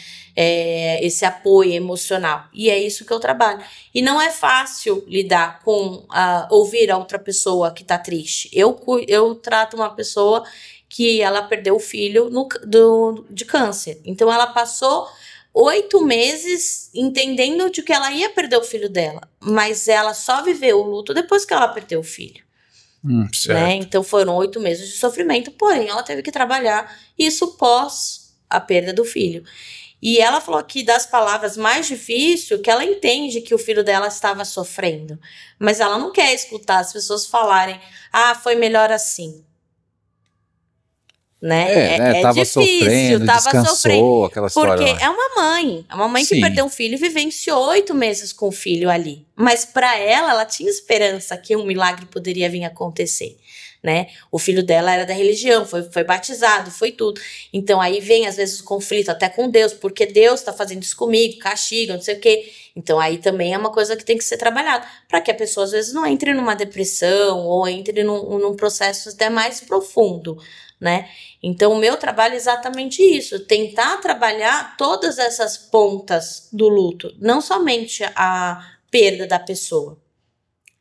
Esse apoio emocional. E é isso que eu trabalho. E não é fácil lidar com ouvir a outra pessoa que tá triste. Eu trato uma pessoa que ela perdeu o filho de câncer. Então, ela passou 8 meses entendendo de que ela ia perder o filho dela. Mas ela só viveu o luto depois que ela perdeu o filho. Né? Então foram 8 meses de sofrimento, porém ela teve que trabalhar isso pós a perda do filho. E ela falou que das palavras mais difíceis, que ela entende que o filho dela estava sofrendo, mas ela não quer escutar as pessoas falarem, foi melhor assim. Né? Tava difícil, sofrendo, descansou, aquela história. Porque é uma mãe que perdeu um filho e vivenciou 8 meses com o filho ali. Mas para ela tinha esperança que um milagre poderia vir acontecer, né? O filho dela era da religião, foi batizado, foi tudo. Então aí vem às vezes o conflito até com Deus, porque Deus tá fazendo isso comigo, castiga, não sei o quê. Então aí também é uma coisa que tem que ser trabalhada, para que a pessoa às vezes não entre numa depressão ou entre num processo até mais profundo, né? Então o meu trabalho é exatamente isso, tentar trabalhar todas essas pontas do luto, não somente a perda da pessoa,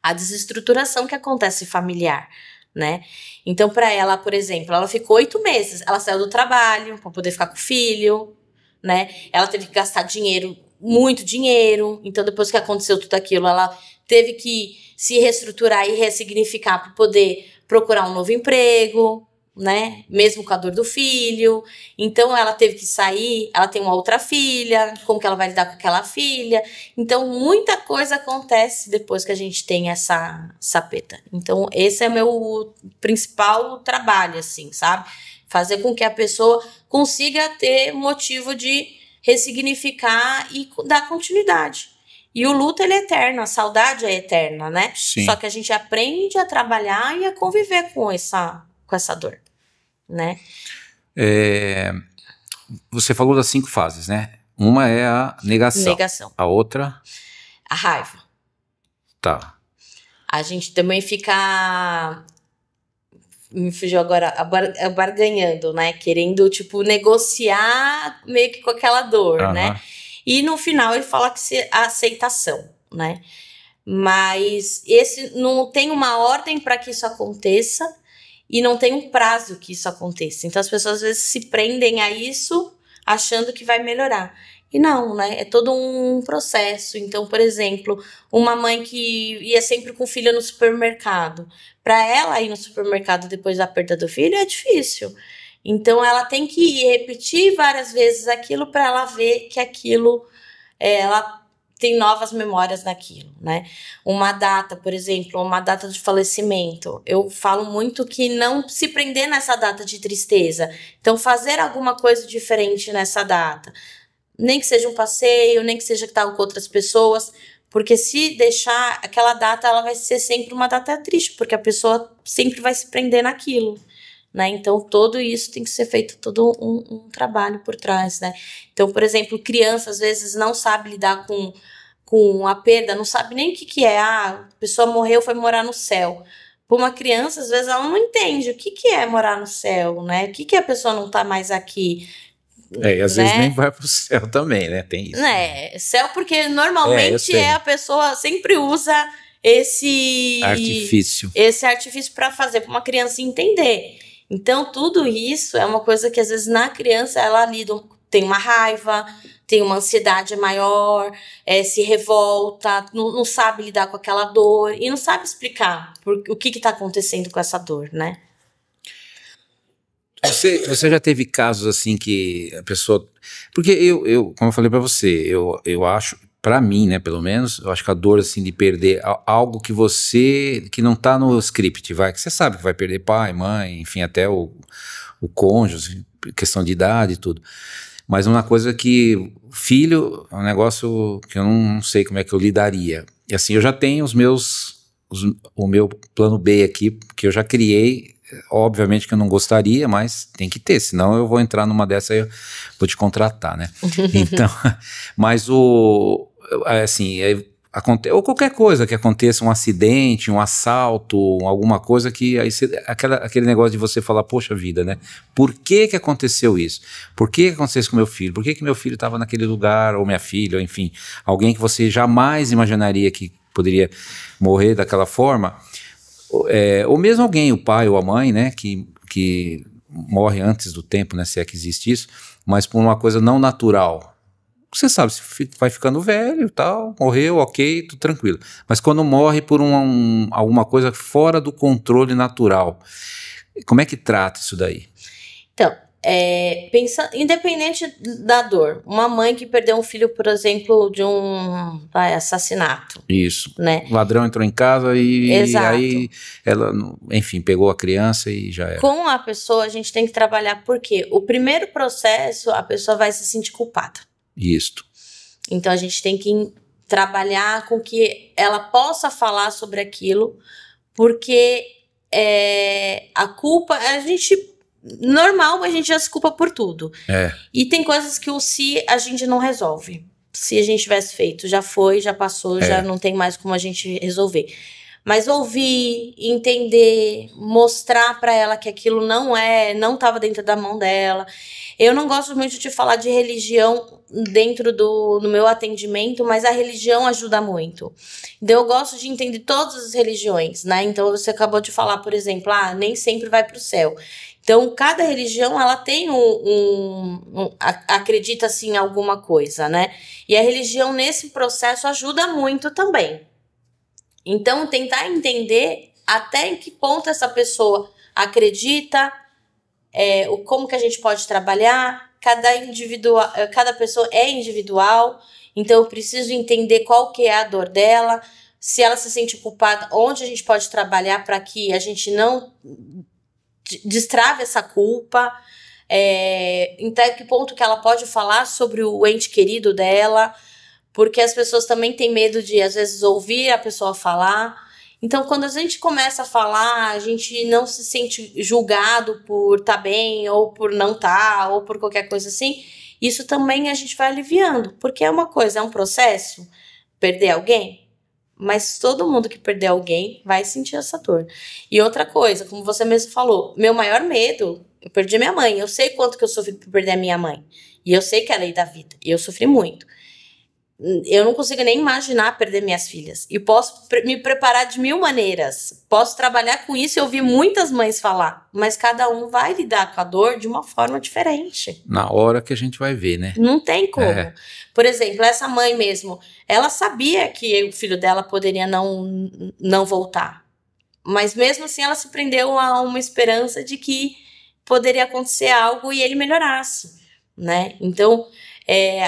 a desestruturação que acontece familiar, né? Então para ela, por exemplo, ela ficou 8 meses, ela saiu do trabalho para poder ficar com o filho, né? Ela teve que gastar dinheiro, muito dinheiro, então depois que aconteceu tudo aquilo, ela teve que se reestruturar e ressignificar para poder procurar um novo emprego, né? Mesmo com a dor do filho. Então ela teve que sair, ela tem uma outra filha, como que ela vai lidar com aquela filha? Então muita coisa acontece depois que a gente tem essa perda. Então esse é meu principal trabalho, assim, sabe? Fazer com que a pessoa consiga ter motivo de ressignificar e dar continuidade. E o luto, ele é eterno, a saudade é eterna, né? Sim. Só que a gente aprende a trabalhar e a conviver com essa dor, né? Você falou das 5 fases, né? Uma é a negação. A outra? A raiva. Tá. A gente também fica... Me fugiu agora, barganhando, né? Querendo, tipo, negociar meio que com aquela dor, né? E no final ele fala que a aceitação, né? Mas esse não tem uma ordem para que isso aconteça e não tem um prazo que isso aconteça. Então as pessoas às vezes se prendem a isso achando que vai melhorar. E não, né? É todo um processo. Então, por exemplo, uma mãe que ia sempre com o filho no supermercado. Para ela ir no supermercado depois da perda do filho é difícil. Então, ela tem que ir repetir várias vezes aquilo para ela ver que aquilo, ela tem novas memórias daquilo, né? Uma data, por exemplo, uma data de falecimento. Eu falo muito que não se prender nessa data de tristeza. Então, fazer alguma coisa diferente nessa data. Nem que seja um passeio, nem que seja que tá com outras pessoas, porque se deixar aquela data, ela vai ser sempre uma data triste, porque a pessoa sempre vai se prender naquilo, né? Então, tudo isso tem que ser feito todo um trabalho por trás, né? Então, por exemplo, criança às vezes não sabe lidar com a perda, não sabe nem o que é. A pessoa morreu, foi morar no céu. Para uma criança, às vezes, ela não entende o que é morar no céu, né? O que a pessoa não tá mais aqui. E às vezes nem vai pro céu também, né? Tem isso. Céu, porque normalmente a pessoa sempre usa esse artifício para fazer para uma criança entender. Então, tudo isso é uma coisa que às vezes na criança ela lida, tem uma raiva, tem uma ansiedade maior, se revolta, não sabe lidar com aquela dor e não sabe explicar o que está acontecendo com essa dor, né? Você já teve casos assim que a pessoa... Porque eu como eu falei pra você, eu acho, pra mim, né, pelo menos, eu acho que a dor assim de perder algo que não tá no script, que você sabe que vai perder pai, mãe, enfim, até o cônjuge, questão de idade e tudo. Mas uma coisa que filho é um negócio que eu não sei como é que eu lidaria. E assim, eu já tenho o meu plano B aqui, que eu já criei. Obviamente que eu não gostaria, mas tem que ter, senão eu vou entrar numa dessa e eu vou te contratar, né? Então, mas assim, ou qualquer coisa que aconteça, um acidente, um assalto, alguma coisa que aí aquele negócio de você falar, poxa vida, né? Por que aconteceu isso? Por que aconteceu isso com meu filho? Por que meu filho estava naquele lugar, ou minha filha, ou enfim, alguém que você jamais imaginaria que poderia morrer daquela forma, ou mesmo alguém, o pai ou a mãe, né, que morre antes do tempo, né, se é que existe isso, mas por uma coisa não natural. Você sabe, se vai ficando velho e tal, morreu, ok, tudo tranquilo. Mas quando morre por alguma coisa fora do controle natural, como é que trata isso daí? Então, independente da dor, uma mãe que perdeu um filho, por exemplo, de um assassinato. Isso. Né? O ladrão entrou em casa e Exato. Aí ela, enfim, pegou a criança e já era. Com a pessoa, a gente tem que trabalhar porque o primeiro processo, a pessoa vai se sentir culpada. Isto. Então, a gente tem que trabalhar com que ela possa falar sobre aquilo, porque a culpa, normal, a gente já se culpa por tudo. E tem coisas que a gente não resolve. Se a gente tivesse feito, já foi, já passou, já não tem mais como a gente resolver. Mas ouvir, entender, mostrar pra ela que aquilo não estava dentro da mão dela. Eu não gosto muito de falar de religião dentro do meu atendimento, mas a religião ajuda muito. Então eu gosto de entender todas as religiões, né? Então você acabou de falar, por exemplo, nem sempre vai pro céu. Então, cada religião, ela tem acredita, assim, em alguma coisa, né? E a religião, nesse processo, ajuda muito também. Então, tentar entender até em que ponto essa pessoa acredita, como que a gente pode trabalhar, cada pessoa é individual, então eu preciso entender qual que é a dor dela, se ela se sente culpada, onde a gente pode trabalhar para que a gente não destrave essa culpa, até que ponto que ela pode falar sobre o ente querido dela, porque as pessoas também têm medo de, às vezes, ouvir a pessoa falar. Então, quando a gente começa a falar, a gente não se sente julgado por tá bem, ou por não tá, ou por qualquer coisa assim, isso também a gente vai aliviando, porque é uma coisa, é um processo, perder alguém, mas todo mundo que perder alguém vai sentir essa dor. E outra coisa, como você mesmo falou, meu maior medo, eu perdi minha mãe, eu sei quanto que eu sofri por perder a minha mãe, e eu sei que é a lei da vida, e eu sofri muito. Eu não consigo nem imaginar perder minhas filhas. E posso me preparar de 1000 maneiras. Posso trabalhar com isso e ouvir muitas mães falar. Mas cada um vai lidar com a dor de uma forma diferente. Na hora que a gente vai ver, né? Não tem como. Por exemplo, essa mãe mesmo, ela sabia que o filho dela poderia não voltar. Mas mesmo assim ela se prendeu a uma esperança de que poderia acontecer algo e ele melhorasse, né? Então,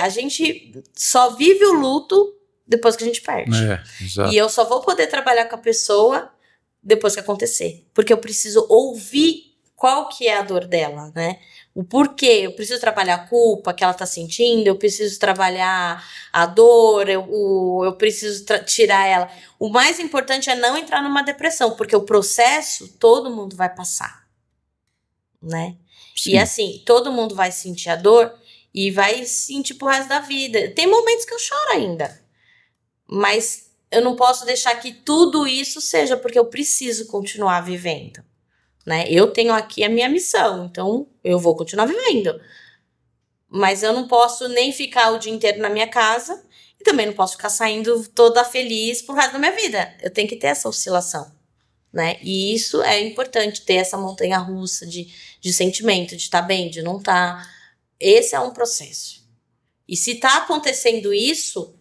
a gente só vive o luto depois que a gente perde. Exato. E eu só vou poder trabalhar com a pessoa depois que acontecer. Porque eu preciso ouvir qual que é a dor dela, né? O porquê. Eu preciso trabalhar a culpa que ela tá sentindo, eu preciso trabalhar a dor, eu preciso tirar ela. O mais importante é não entrar numa depressão, porque o processo todo mundo vai passar, né? Sim. E assim, todo mundo vai sentir a dor e vai sentir pro resto da vida. Tem momentos que eu choro ainda, mas eu não posso deixar que tudo isso seja, porque eu preciso continuar vivendo, né? Eu tenho aqui a minha missão, então eu vou continuar vivendo. Mas eu não posso nem ficar o dia inteiro na minha casa e também não posso ficar saindo toda feliz pro resto da minha vida. Eu tenho que ter essa oscilação, né? E isso é importante, ter essa montanha-russa de sentimento, de estar bem, de não estar. Esse é um processo. E se tá acontecendo isso,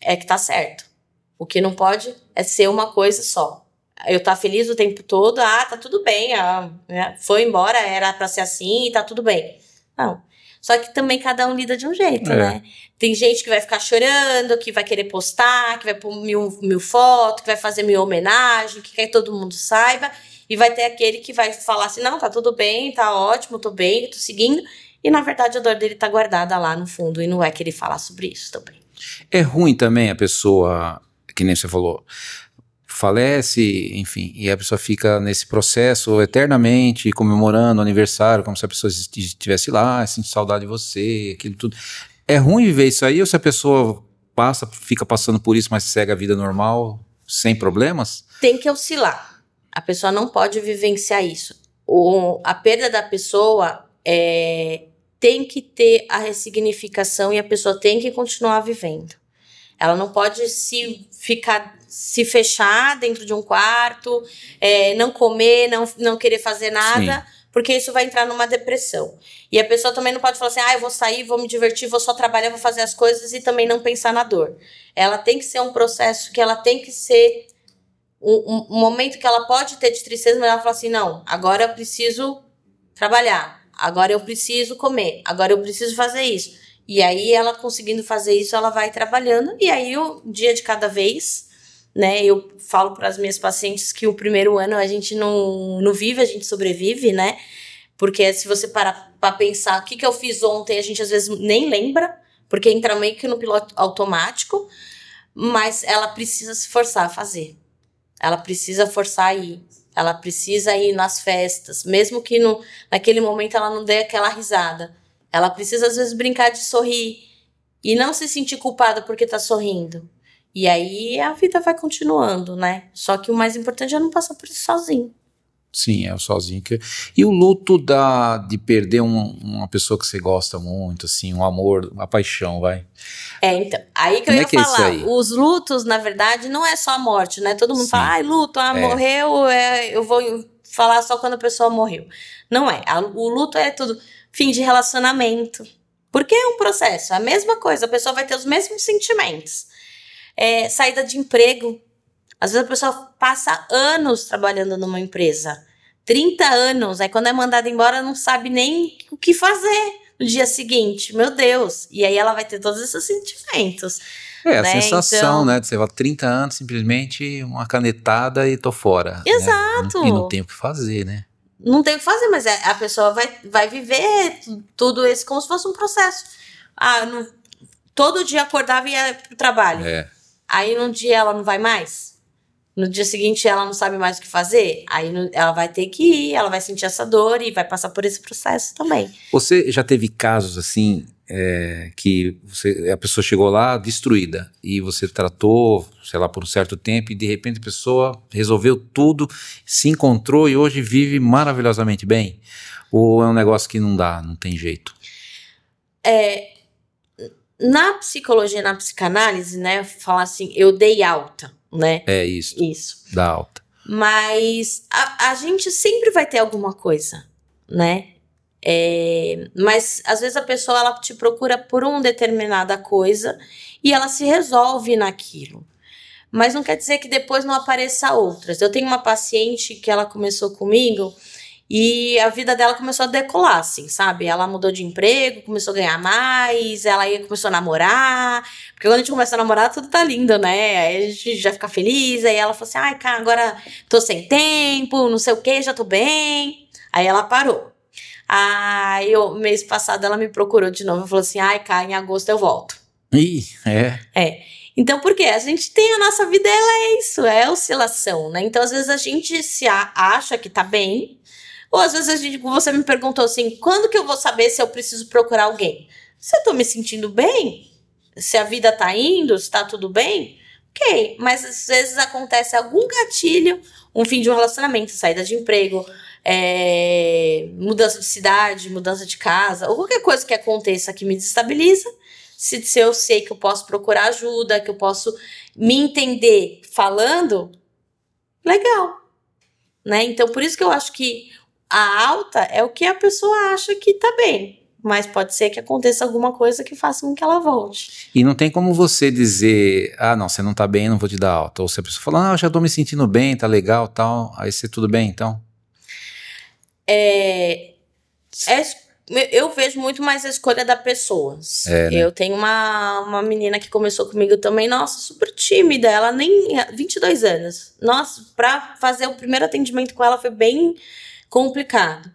é que tá certo. O que não pode é ser uma coisa só. Eu tá feliz o tempo todo, tá tudo bem, foi embora, era pra ser assim e tá tudo bem. Não. Só que também cada um lida de um jeito, né? Tem gente que vai ficar chorando, que vai querer postar, que vai pôr mil fotos, que vai fazer 1000 homenagens, que quer que todo mundo saiba. E vai ter aquele que vai falar assim, não, tá tudo bem, tá ótimo, tô bem, tô seguindo. E na verdade a dor dele tá guardada lá no fundo e não é querer falar sobre isso também. É ruim também a pessoa, que nem você falou, falece, enfim, e a pessoa fica nesse processo eternamente comemorando o aniversário, como se a pessoa estivesse lá, sinto saudade de você, aquilo tudo. É ruim viver isso aí, ou se a pessoa fica passando por isso, mas segue a vida normal, sem problemas? Tem que oscilar. A pessoa não pode vivenciar isso. A perda da pessoa tem que ter a ressignificação e a pessoa tem que continuar vivendo. Ela não pode se fechar dentro de um quarto, não comer, não querer fazer nada, sim, porque isso vai entrar numa depressão. E a pessoa também não pode falar assim, eu vou sair, vou me divertir, vou só trabalhar, vou fazer as coisas e também não pensar na dor. Ela tem que ser um processo que ela tem que ser um momento que ela pode ter de tristeza, mas ela fala assim, não, agora eu preciso trabalhar, agora eu preciso comer, agora eu preciso fazer isso. E aí, ela conseguindo fazer isso, ela vai trabalhando. E aí, um dia de cada vez, né? Eu falo para as minhas pacientes que o primeiro ano a gente não vive, a gente sobrevive, né? Porque se você parar para pensar o que eu fiz ontem, a gente às vezes nem lembra, porque entra meio que no piloto automático. Mas ela precisa se forçar a fazer. Ela precisa forçar a ir. Ela precisa ir nas festas. Mesmo que naquele momento ela não dê aquela risada. Ela precisa, às vezes, brincar de sorrir e não se sentir culpada porque tá sorrindo. E aí a vida vai continuando, né? Só que o mais importante é não passar por isso sozinho. Sim, é o sozinho. E o luto de perder uma pessoa que você gosta muito, assim, um amor, uma paixão, vai. Então, aí que eu ia falar. Os lutos, na verdade, não é só a morte, né? Todo mundo, sim, fala, luto, morreu, eu vou falar só quando a pessoa morreu. Não é. O luto é tudo. Fim de relacionamento. Porque é um processo, a mesma coisa, a pessoa vai ter os mesmos sentimentos. Saída de emprego. Às vezes a pessoa passa anos trabalhando numa empresa. 30 anos, aí quando é mandada embora não sabe nem o que fazer no dia seguinte. Meu Deus. E aí ela vai ter todos esses sentimentos. A sensação, né? De você vai 30 anos, simplesmente uma canetada e tô fora. Exato. Né? E não tem o que fazer, né? Não tem o que fazer, mas a pessoa vai viver tudo isso como se fosse um processo. Todo dia acordava e ia pro trabalho. Aí num dia ela não vai mais. No dia seguinte ela não sabe mais o que fazer. Aí ela vai ter que ir, ela vai sentir essa dor e vai passar por esse processo também. Você já teve casos assim, que a pessoa chegou lá destruída e você tratou, sei lá, por um certo tempo e de repente a pessoa resolveu tudo, se encontrou e hoje vive maravilhosamente bem? Ou é um negócio que não dá, não tem jeito? Na psicologia, na psicanálise, né, falar assim, eu dei alta, né? Isso. Dá alta. Mas a gente sempre vai ter alguma coisa, né? Mas às vezes a pessoa ela te procura por uma determinada coisa e ela se resolve naquilo. Mas não quer dizer que depois não apareça outras. Eu tenho uma paciente que ela começou comigo e a vida dela começou a decolar, assim, sabe? Ela mudou de emprego, começou a ganhar mais, ela começou a namorar. Porque quando a gente começa a namorar, tudo tá lindo, né? Aí a gente já fica feliz. Aí ela falou assim, cara, agora tô sem tempo, não sei o que, já tô bem. Aí ela parou. Aí, mês passado, ela me procurou de novo e falou assim, cá, em agosto eu volto. Então, por quê? A gente tem a nossa vida, ela é isso, é oscilação, né? Então, às vezes a gente se acha que tá bem, ou às vezes você me perguntou assim, quando que eu vou saber se eu preciso procurar alguém? Se eu tô me sentindo bem, se a vida tá indo, se tá tudo bem, ok. Mas às vezes acontece algum gatilho, um fim de um relacionamento, saída de emprego, mudança de cidade, mudança de casa, ou qualquer coisa que aconteça que me desestabiliza. Se eu sei que eu posso procurar ajuda, que eu posso me entender falando, legal, né? Então, por isso que eu acho que a alta é o que a pessoa acha que tá bem, mas pode ser que aconteça alguma coisa que faça com que ela volte. E não tem como você dizer, não, você não tá bem, não vou te dar alta. Ou se a pessoa fala, eu já tô me sentindo bem, tá legal, tal, aí você tudo bem, então? eu vejo muito mais a escolha da pessoa. Né? Eu tenho uma menina que começou comigo também, nossa, super tímida, ela nem 22 anos. Nossa, pra fazer o primeiro atendimento com ela foi bem complicado.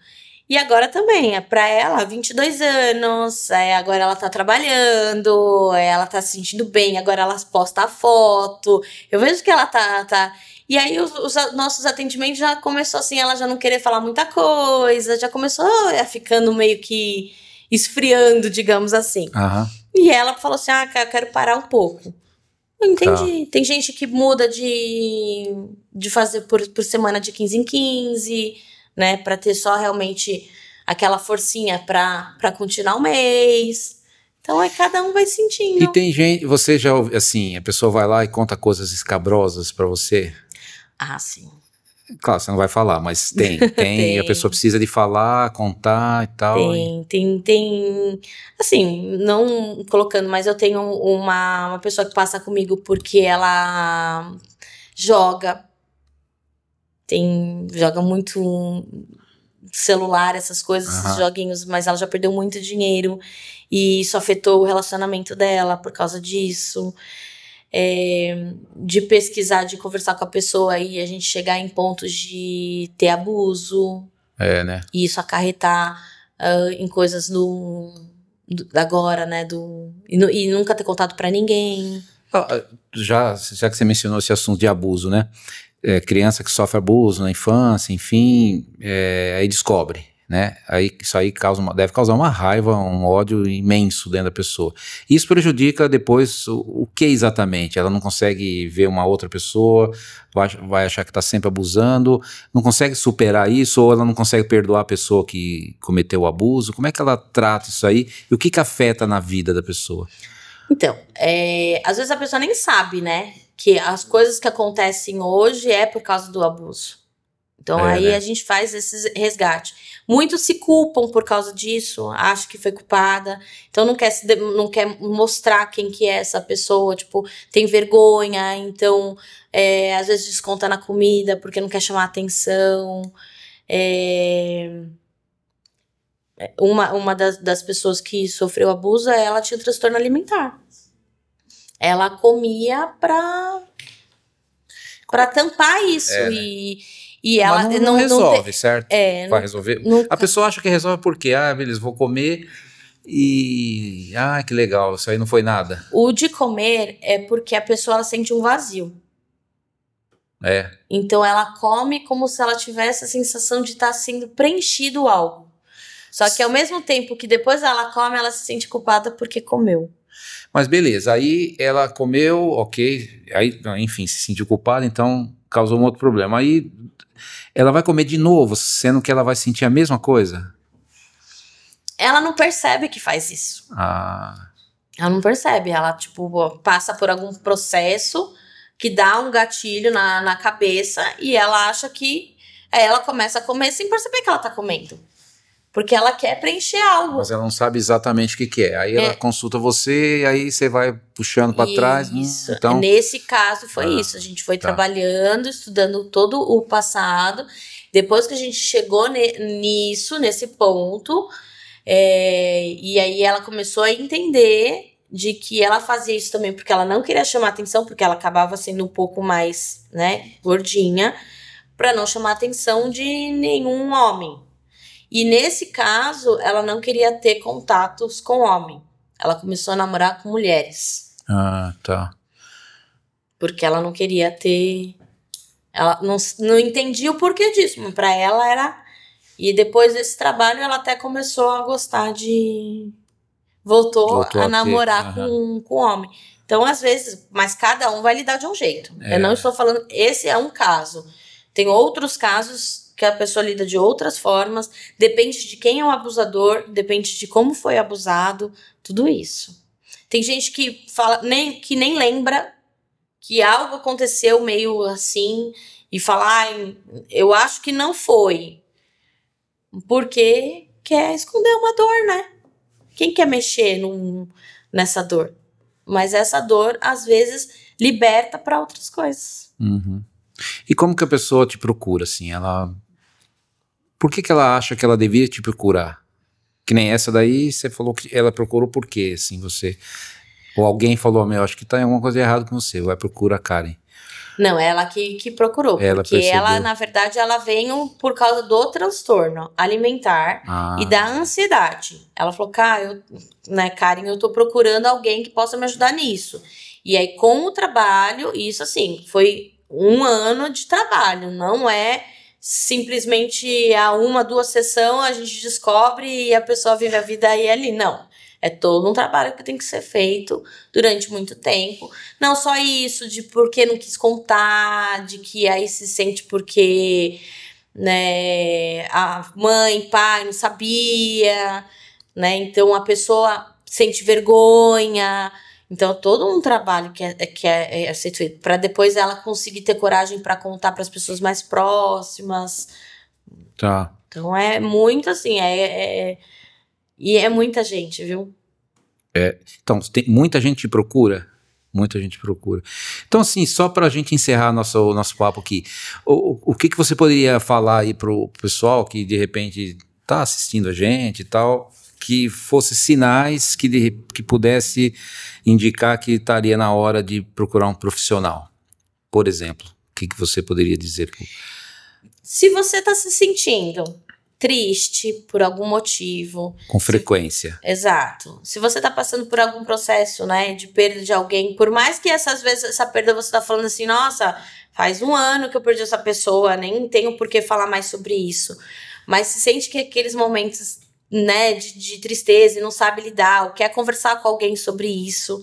E agora também, pra ela, 22 anos, agora ela tá trabalhando, ela tá se sentindo bem, agora ela posta a foto, eu vejo que ela tá... E aí os nossos atendimentos já começou assim, ela já não querer falar muita coisa, já começou a ficando meio que esfriando, digamos assim. E ela falou assim, eu quero parar um pouco. Eu entendi. Tem gente que muda de fazer por semana de 15 em 15, né, pra ter só realmente aquela forcinha pra continuar o mês. Então, cada um vai sentindo. E tem gente, você já, assim, a pessoa vai lá e conta coisas escabrosas pra você? Ah, sim. Claro, você não vai falar, mas tem. Tem. A pessoa precisa de falar, contar e tal. Tem. Assim, não colocando, mas eu tenho uma pessoa que passa comigo porque ela joga. Joga muito celular, essas coisas, esses joguinhos, mas ela já perdeu muito dinheiro e isso afetou o relacionamento dela por causa disso. De pesquisar, de conversar com a pessoa e a gente chegar em pontos de ter abuso. Né? E isso acarretar em coisas agora, né? E nunca ter contado pra ninguém. Já que você mencionou esse assunto de abuso, né? Criança que sofre abuso na infância, enfim, aí descobre, né? Aí isso aí deve causar uma raiva, um ódio imenso dentro da pessoa. Isso prejudica depois o que exatamente? Ela não consegue ver uma outra pessoa, vai achar que está sempre abusando, não consegue superar isso, ou ela não consegue perdoar a pessoa que cometeu o abuso. Como é que ela trata isso aí? E o que afeta na vida da pessoa? Então, às vezes a pessoa nem sabe, né? Que as coisas que acontecem hoje é por causa do abuso. Então aí, né, a gente faz esse resgate. Muitos se culpam por causa disso, acham que foi culpada, então não quer mostrar quem que é essa pessoa, tipo, tem vergonha, então às vezes desconta na comida porque não quer chamar atenção. Uma das pessoas que sofreu abuso, ela tinha um transtorno alimentar. Ela comia pra tampar isso, e ela mas não resolve, certo? Vai resolver. A pessoa acha que resolve porque, beleza, vou comer e... que legal, isso aí não foi nada. O de comer é porque a pessoa ela sente um vazio. Então ela come como se ela tivesse a sensação de estar sendo preenchido algo. Só que ao mesmo tempo que depois ela come, ela se sente culpada porque comeu. Mas beleza, aí ela comeu, ok, aí, enfim, se sentiu culpada, então causou um outro problema. Aí ela vai comer de novo, sendo que ela vai sentir a mesma coisa? Ela não percebe que faz isso. Ela não percebe, ela tipo passa por algum processo que dá um gatilho na cabeça e ela acha que... Aí ela começa a comer sem perceber que ela tá comendo. Porque ela quer preencher algo. Mas ela não sabe exatamente o que é. Aí ela consulta você e aí você vai puxando para trás. Isso. Então... Nesse caso foi isso. A gente foi trabalhando, estudando todo o passado. Depois que a gente chegou nesse ponto, e aí ela começou a entender de que ela fazia isso também porque ela não queria chamar atenção, porque ela acabava sendo um pouco mais, né, gordinha, para não chamar atenção de nenhum homem. E nesse caso, ela não queria ter contatos com homem. Ela começou a namorar com mulheres. Tá. Porque ela não queria ter... Ela não entendia o porquê disso, mas pra ela era... E depois desse trabalho, ela até começou a gostar de... Voltou a namorar com homem. Então, às vezes... Mas cada um vai lidar de um jeito. Eu não estou falando... Esse é um caso. Tem outros casos... que a pessoa lida de outras formas, depende de quem é o abusador, depende de como foi abusado, tudo isso. Tem gente que fala, que nem lembra que algo aconteceu meio assim, e fala, eu acho que não foi, porque quer esconder uma dor, né? Quem quer mexer nessa dor? Mas essa dor, às vezes, liberta para outras coisas. E como que a pessoa te procura, assim? Por que ela acha que ela devia te procurar? Que nem essa daí, você falou que ela procurou por quê, assim, você... Ou alguém falou, meu, acho que tá alguma coisa errada com você, vai procurar a Karen. Não, ela que procurou, Ela porque percebeu. ela, na verdade, ela veio por causa do transtorno alimentar e da ansiedade. Ela falou, Karen, eu tô procurando alguém que possa me ajudar nisso. E aí, com o trabalho, isso assim, foi 1 ano de trabalho, não é simplesmente a 1, 2 sessões a gente descobre e a pessoa vive a vida aí ali, não. É todo um trabalho que tem que ser feito durante muito tempo. Não só isso, de porque não quis contar, de que aí se sente porque, né, a mãe, pai não sabia, né? Então a pessoa sente vergonha. Então todo um trabalho que é feito para depois ela conseguir ter coragem para contar para as pessoas mais próximas. Tá. Então é muito assim, e é muita gente, viu? Então, tem muita gente te procura? Muita gente procura. Então, assim, só pra gente encerrar o nosso papo aqui, o que você poderia falar aí pro pessoal que, de repente, tá assistindo a gente e tal, que fosse sinais que pudesse indicar que estaria na hora de procurar um profissional? Por exemplo, o que você poderia dizer? Se você tá se sentindo triste por algum motivo. Com frequência. Exato. Se você tá passando por algum processo, né, de perda de alguém, por mais que às vezes essa perda você tá falando assim, nossa, faz 1 ano que eu perdi essa pessoa, nem tenho por que falar mais sobre isso. Mas se sente que aqueles momentos, né, de tristeza e não sabe lidar, ou quer conversar com alguém sobre isso,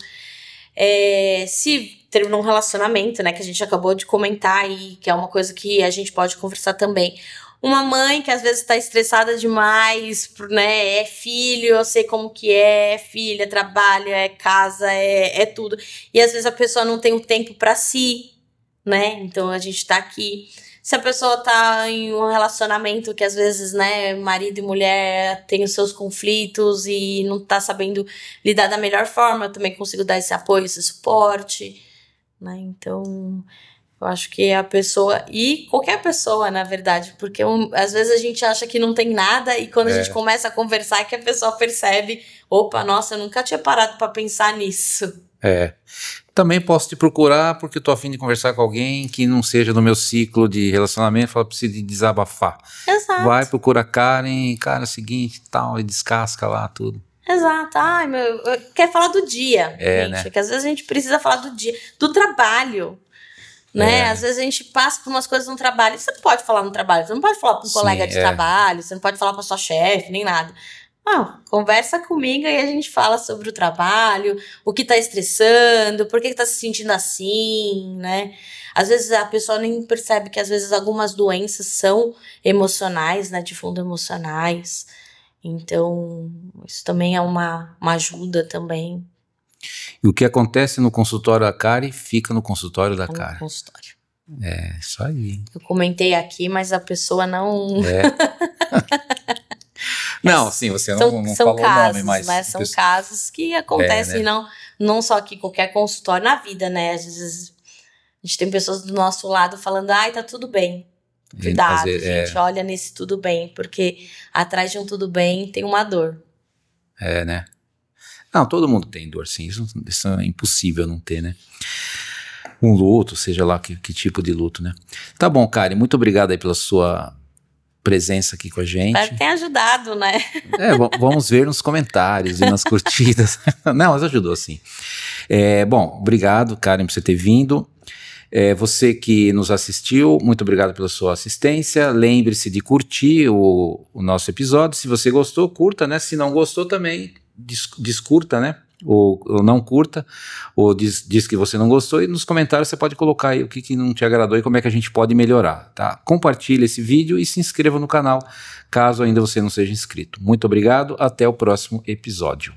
se terminou um relacionamento, né, que a gente acabou de comentar aí, que é uma coisa que a gente pode conversar também. Uma mãe que às vezes tá estressada demais, né, é filho, eu sei como que é filha, trabalho, é casa, é tudo. E às vezes a pessoa não tem o tempo pra si, né, então a gente tá aqui. Se a pessoa tá em um relacionamento que às vezes, né, marido e mulher tem os seus conflitos e não tá sabendo lidar da melhor forma, eu também consigo dar esse apoio, esse suporte, né, então... Eu acho que a pessoa, e qualquer pessoa, na verdade, porque às vezes a gente acha que não tem nada e quando a gente começa a conversar é que a pessoa percebe, opa, nossa, eu nunca tinha parado pra pensar nisso. Também posso te procurar porque eu tô a fim de conversar com alguém que não seja do meu ciclo de relacionamento, fala, preciso de desabafar. Exato. Vai, procura a Karen, cara, é o seguinte, tal, e descasca lá tudo. Exato. Ai, quer falar do dia, gente, né? Porque às vezes a gente precisa falar do dia, do trabalho. Né? Às vezes a gente passa por umas coisas no trabalho. Você não pode falar no trabalho, você não pode falar para um colega de trabalho, você não pode falar para sua chefe, nem nada. Conversa comigo e a gente fala sobre o trabalho, o que tá estressando, por que tá se sentindo assim, né? Às vezes a pessoa nem percebe que às vezes algumas doenças são emocionais, né? De fundo emocionais. Então, isso também é uma ajuda também. E o que acontece no consultório da Karen, fica no consultório da Karen. No consultório. Isso aí. Eu comentei aqui, mas a pessoa não... Não, sim, você não falou casos, o nome, mas... Né? São casos que acontecem, né? não só aqui, qualquer consultório na vida, né? Às vezes a gente tem pessoas do nosso lado falando, ai, tá tudo bem. Cuidado, gente, olha nesse tudo bem, porque atrás de um tudo bem tem uma dor. Né? Não, todo mundo tem dor, sim. Isso é impossível não ter, né? Um luto, seja lá que tipo de luto, né? Tá bom, Karen, muito obrigado aí pela sua presença aqui com a gente. Espero que tenha ajudado, né? Vamos ver nos comentários e nas curtidas. Não, mas ajudou, sim. Bom, obrigado, Karen, por você ter vindo. Você que nos assistiu, muito obrigado pela sua assistência. Lembre-se de curtir o nosso episódio. Se você gostou, curta, né? Se não gostou também, descurta, né? Ou não curta, ou diz que você não gostou, e nos comentários você pode colocar aí o que não te agradou e como é que a gente pode melhorar, tá? Compartilhe esse vídeo e se inscreva no canal, caso ainda você não seja inscrito. Muito obrigado, até o próximo episódio.